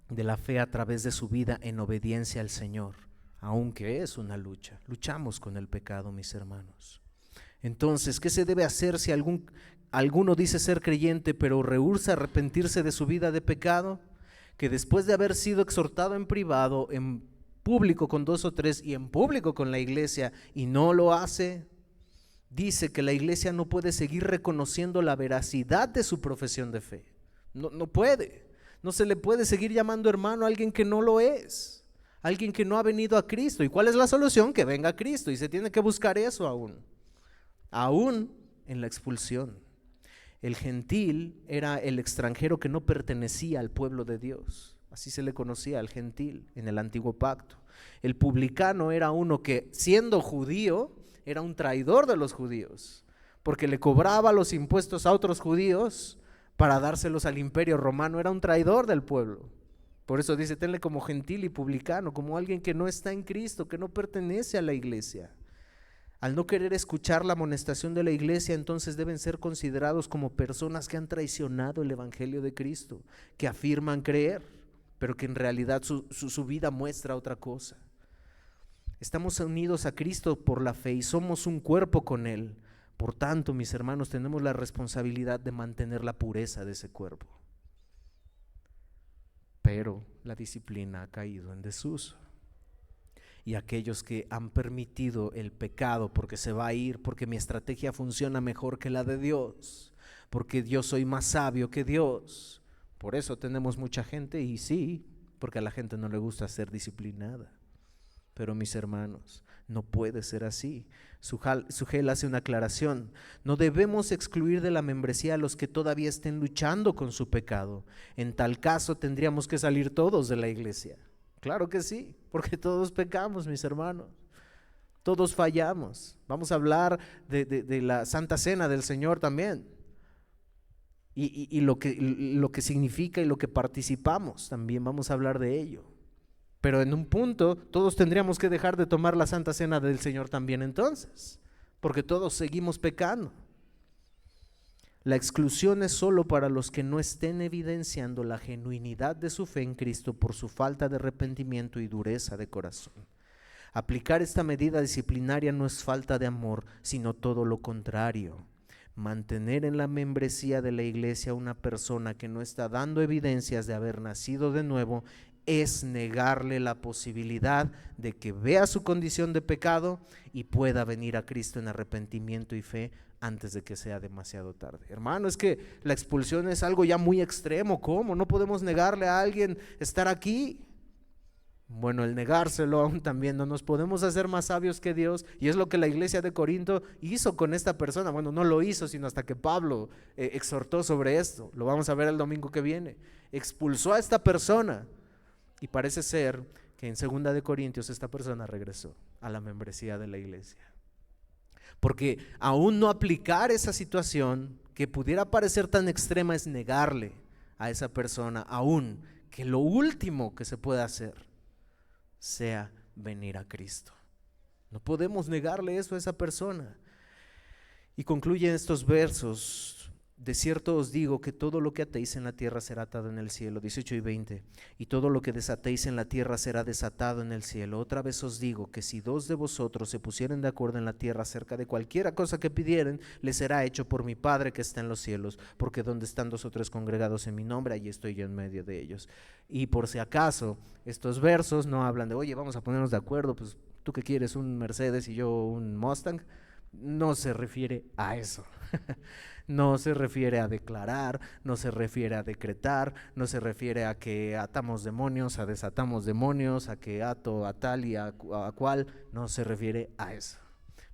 de la fe a través de su vida en obediencia al Señor, aunque es una lucha. Luchamos con el pecado, mis hermanos. Entonces, ¿qué se debe hacer si alguno dice ser creyente, pero rehúsa arrepentirse de su vida de pecado? Que después de haber sido exhortado en privado, en público con 2 o 3 y en público con la iglesia, y no lo hace, dice que la iglesia no puede seguir reconociendo la veracidad de su profesión de fe. No puede. No se le puede seguir llamando hermano a alguien que no lo es, alguien que no ha venido a Cristo. ¿Y cuál es la solución? Que venga a Cristo, y se tiene que buscar eso aún en la expulsión. El gentil era el extranjero que no pertenecía al pueblo de Dios. Así se le conocía al gentil en el antiguo pacto. El publicano era uno que, siendo judío, era un traidor de los judíos, porque le cobraba los impuestos a otros judíos para dárselos al imperio romano. Era un traidor del pueblo. Por eso dice, tenle como gentil y publicano, como alguien que no está en Cristo, que no pertenece a la iglesia. Al no querer escuchar la amonestación de la iglesia, entonces deben ser considerados como personas que han traicionado el evangelio de Cristo, que afirman creer, pero que en realidad su vida muestra otra cosa. Estamos unidos a Cristo por la fe y somos un cuerpo con Él. Por tanto, mis hermanos, tenemos la responsabilidad de mantener la pureza de ese cuerpo. Pero la disciplina ha caído en desuso. Y aquellos que han permitido el pecado porque se va a ir, porque mi estrategia funciona mejor que la de Dios, porque yo soy más sabio que Dios. Por eso tenemos mucha gente, y sí, porque a la gente no le gusta ser disciplinada. Pero mis hermanos, no puede ser así. Sugel hace una aclaración. No debemos excluir de la membresía a los que todavía estén luchando con su pecado. En tal caso tendríamos que salir todos de la iglesia. Claro que sí, porque todos pecamos, mis hermanos. Todos fallamos. Vamos a hablar de la Santa Cena del Señor también. Y lo que significa y lo que participamos, también vamos a hablar de ello. Pero en un punto todos tendríamos que dejar de tomar la Santa Cena del Señor también entonces, porque todos seguimos pecando. La exclusión es solo para los que no estén evidenciando la genuinidad de su fe en Cristo por su falta de arrepentimiento y dureza de corazón. Aplicar esta medida disciplinaria no es falta de amor, sino todo lo contrario. Mantener en la membresía de la iglesia a una persona que no está dando evidencias de haber nacido de nuevo es negarle la posibilidad de que vea su condición de pecado y pueda venir a Cristo en arrepentimiento y fe antes de que sea demasiado tarde. Hermano, es que la expulsión es algo ya muy extremo. ¿Cómo? ¿No podemos negarle a alguien estar aquí? Bueno, el negárselo aún también, no nos podemos hacer más sabios que Dios, y es lo que la iglesia de Corinto hizo con esta persona. Bueno, no lo hizo sino hasta que Pablo exhortó sobre esto. Lo vamos a ver el domingo que viene. Expulsó a esta persona. Y parece ser que en 2 de Corintios esta persona regresó a la membresía de la iglesia. Porque aún no aplicar esa situación que pudiera parecer tan extrema es negarle a esa persona, aún que lo último que se puede hacer sea venir a Cristo. No podemos negarle eso a esa persona. Y concluyen estos versos De cierto os digo que todo lo que atéis en la tierra será atado en el cielo, 18 y 20, y todo lo que desatéis en la tierra será desatado en el cielo. Otra vez os digo que si dos de vosotros se pusieren de acuerdo en la tierra acerca de cualquiera cosa que pidieren, les será hecho por mi Padre que está en los cielos, porque donde están dos o tres congregados en mi nombre, allí estoy yo en medio de ellos. Y por si acaso, estos versos no hablan de, oye, vamos a ponernos de acuerdo, pues tú que quieres un Mercedes y yo un Mustang. No se refiere a eso. No se refiere a declarar, no se refiere a decretar, no se refiere a que atamos demonios, a desatamos demonios, a que ato a tal y a cual. No se refiere a eso.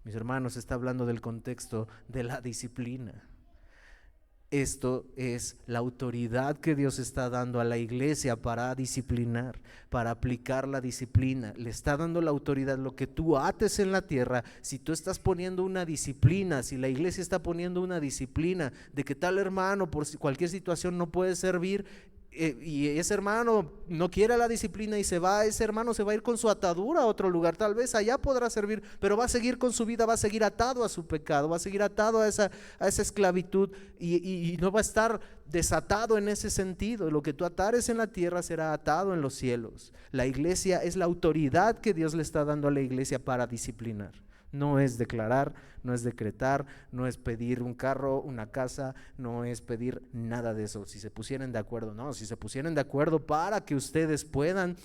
Mis hermanos, está hablando del contexto de la disciplina. Esto es la autoridad que Dios está dando a la iglesia para disciplinar, para aplicar la disciplina. Le está dando la autoridad. Lo que tú ates en la tierra, si tú estás poniendo una disciplina, si la iglesia está poniendo una disciplina de que tal hermano por cualquier situación no puede servir, y ese hermano no quiere la disciplina y se va, ese hermano se va a ir con su atadura a otro lugar. Tal vez allá podrá servir, pero va a seguir con su vida, va a seguir atado a su pecado, va a seguir atado a esa esclavitud, y no va a estar desatado en ese sentido. Lo que tú atares en la tierra será atado en los cielos. La iglesia es la autoridad que Dios le está dando a la iglesia para disciplinar. No es declarar, no es decretar, no es pedir un carro, una casa, no es pedir nada de eso. Si se pusieran de acuerdo, no, si se pusieran de acuerdo para que ustedes puedan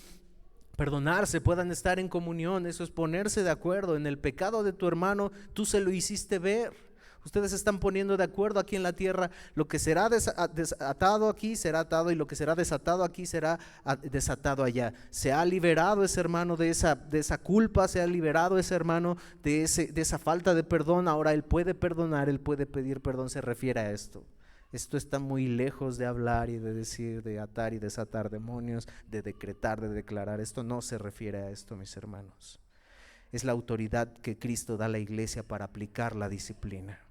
perdonarse, puedan estar en comunión, eso es ponerse de acuerdo. En el pecado de tu hermano, tú se lo hiciste ver. Ustedes se están poniendo de acuerdo aquí en la tierra. Lo que será desatado aquí será atado, y lo que será desatado aquí será desatado allá. Se ha liberado ese hermano de esa culpa, se ha liberado ese hermano de esa falta de perdón. Ahora él puede perdonar, él puede pedir perdón. Se refiere a esto. Esto está muy lejos de hablar y de decir, de atar y desatar demonios, de decretar, de declarar. Esto no se refiere a esto, mis hermanos. Es la autoridad que Cristo da a la iglesia para aplicar la disciplina.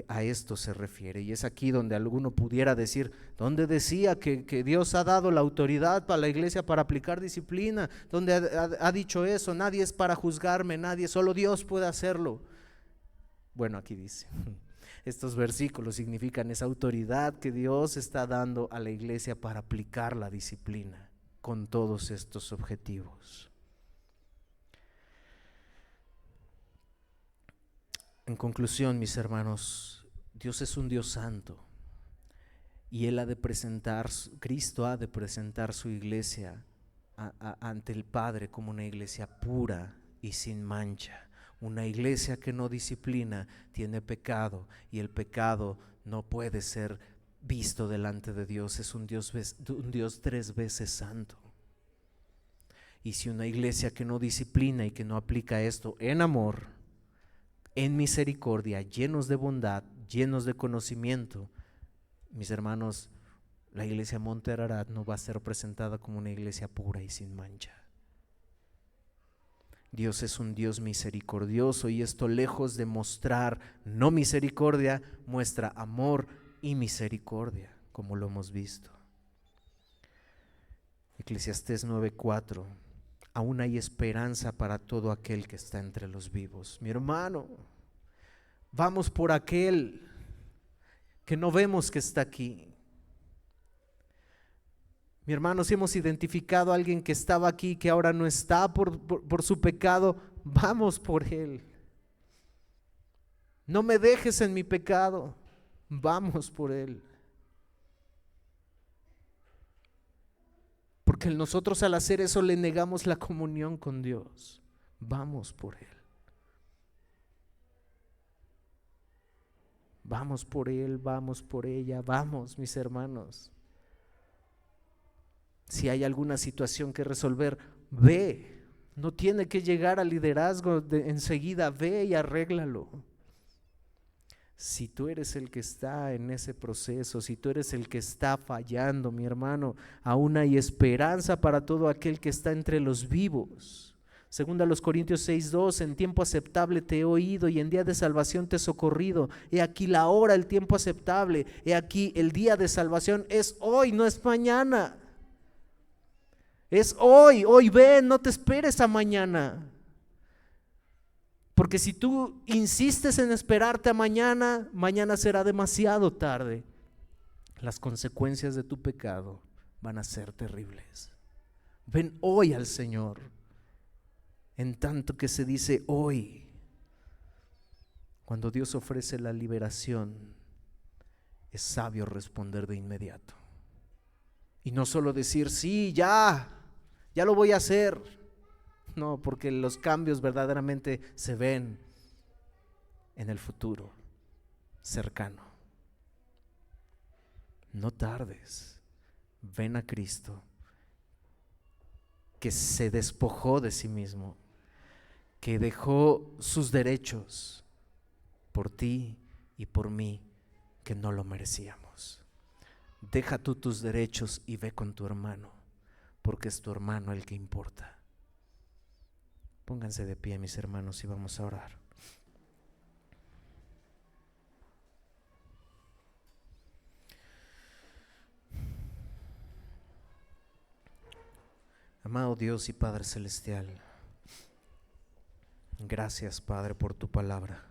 A esto se refiere, y es aquí donde alguno pudiera decir, ¿dónde decía que Dios ha dado la autoridad para la iglesia para aplicar disciplina? ¿Dónde ha dicho eso? Nadie es para juzgarme, nadie, solo Dios puede hacerlo. Bueno, aquí dice, estos versículos significan esa autoridad que Dios está dando a la iglesia para aplicar la disciplina con todos estos objetivos. En conclusión, mis hermanos, Dios es un Dios santo, y Él Cristo ha de presentar su iglesia ante el Padre como una iglesia pura y sin mancha. Una iglesia que no disciplina tiene pecado, y el pecado no puede ser visto delante de Dios. Es un Dios 3 veces santo. Y si una iglesia que no disciplina y que no aplica esto en amor, en misericordia, llenos de bondad, llenos de conocimiento, mis hermanos, la iglesia Monte Ararat no va a ser presentada como una iglesia pura y sin mancha. Dios es un Dios misericordioso, y esto, lejos de mostrar no misericordia, muestra amor y misericordia, como lo hemos visto. Eclesiastés 9:4. Aún hay esperanza para todo aquel que está entre los vivos. Mi hermano, vamos por aquel que no vemos que está aquí. Mi hermano, si hemos identificado a alguien que estaba aquí, que ahora no está por su pecado, vamos por él. No me dejes en mi pecado, vamos por él. Porque nosotros, al hacer eso, le negamos la comunión con Dios. Vamos por él. Vamos por él, vamos por ella, vamos, mis hermanos. Si hay alguna situación que resolver, ve. No tiene que llegar al liderazgo enseguida, ve y arréglalo. Si tú eres el que está en ese proceso, si tú eres el que está fallando, mi hermano, aún hay esperanza para todo aquel que está entre los vivos. Segunda a los Corintios 6:2, en tiempo aceptable te he oído y en día de salvación te he socorrido. He aquí la hora, el tiempo aceptable. He aquí el día de salvación es hoy, no es mañana. Es hoy ven, no te esperes a mañana. Porque si tú insistes en esperarte a mañana, mañana será demasiado tarde. Las consecuencias de tu pecado van a ser terribles. Ven hoy al Señor, en tanto que se dice hoy. Cuando Dios ofrece la liberación, es sabio responder de inmediato. Y no solo decir, sí, ya lo voy a hacer. No, porque los cambios verdaderamente se ven en el futuro cercano. No tardes, ven a Cristo, que se despojó de sí mismo, que dejó sus derechos por ti y por mí, que no lo merecíamos. Deja tú tus derechos y ve con tu hermano, porque es tu hermano el que importa. Pónganse de pie, mis hermanos, y vamos a orar. Amado Dios y Padre Celestial, gracias, Padre, por tu palabra.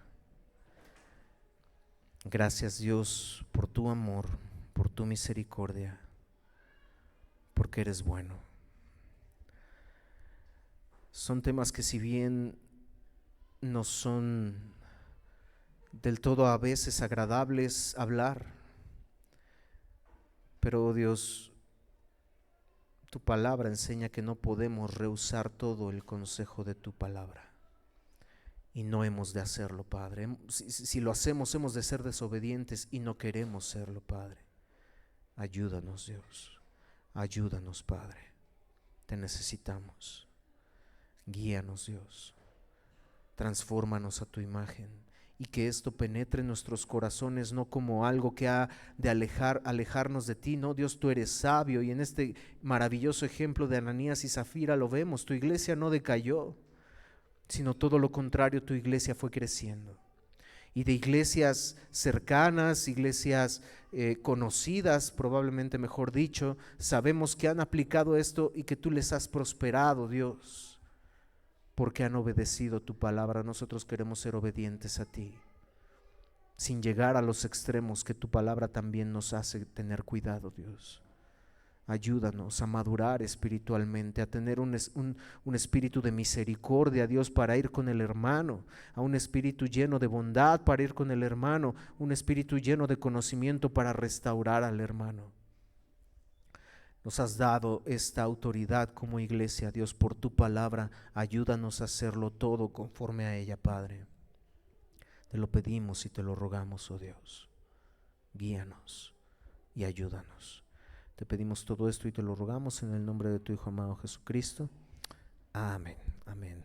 Gracias, Dios, por tu amor, por tu misericordia, porque eres bueno. Son temas que, si bien no son del todo a veces agradables hablar, pero Dios, tu palabra enseña que no podemos rehusar todo el consejo de tu palabra. Y no hemos de hacerlo, Padre. Si lo hacemos, hemos de ser desobedientes y no queremos serlo, Padre. Ayúdanos, Dios. Ayúdanos, Padre. Te necesitamos. Guíanos, Dios. Transfórmanos a tu imagen. Y que esto penetre en nuestros corazones, no como algo que ha de alejarnos de ti. No, Dios, tú eres sabio. Y en este maravilloso ejemplo de Ananías y Zafira lo vemos. Tu iglesia no decayó, sino todo lo contrario, tu iglesia fue creciendo. Y de iglesias cercanas, iglesias conocidas, probablemente mejor dicho, sabemos que han aplicado esto y que tú les has prosperado, Dios, porque han obedecido tu palabra. Nosotros queremos ser obedientes a ti, sin llegar a los extremos que tu palabra también nos hace tener cuidado, Dios. Ayúdanos a madurar espiritualmente, a tener un espíritu de misericordia, Dios, para ir con el hermano, a un espíritu lleno de bondad para ir con el hermano, un espíritu lleno de conocimiento para restaurar al hermano. Nos has dado esta autoridad como iglesia, Dios, por tu palabra. Ayúdanos a hacerlo todo conforme a ella, Padre. Te lo pedimos y te lo rogamos, oh Dios. Guíanos y ayúdanos. Te pedimos todo esto y te lo rogamos en el nombre de tu Hijo amado Jesucristo. Amén, amén.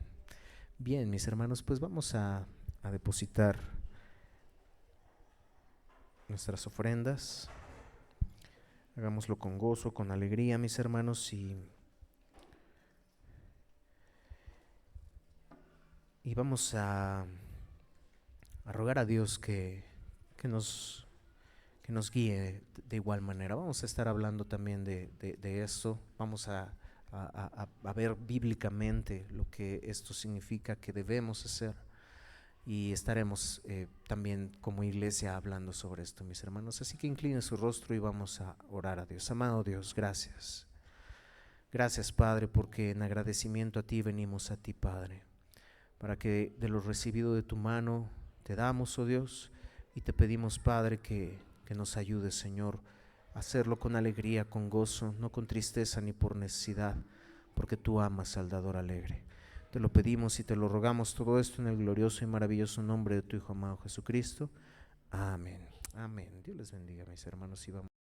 Bien, mis hermanos, pues vamos a depositar nuestras ofrendas. Hagámoslo con gozo, con alegría, mis hermanos, y vamos a rogar a Dios que nos guíe de igual manera. Vamos a estar hablando también de esto. Vamos a ver bíblicamente lo que esto significa, que debemos hacer, y estaremos también como iglesia hablando sobre esto, mis hermanos. Así que incline su rostro y vamos a orar a Dios. Amado Dios, gracias. Gracias, Padre, porque en agradecimiento a ti venimos a ti, Padre, para que de lo recibido de tu mano te damos, oh Dios, y te pedimos, Padre, que nos ayudes, Señor, a hacerlo con alegría, con gozo, no con tristeza ni por necesidad, porque tú amas al dador alegre. Te lo pedimos y te lo rogamos todo esto en el glorioso y maravilloso nombre de tu Hijo amado Jesucristo. Amén. Amén. Dios les bendiga, mis hermanos, y vamos.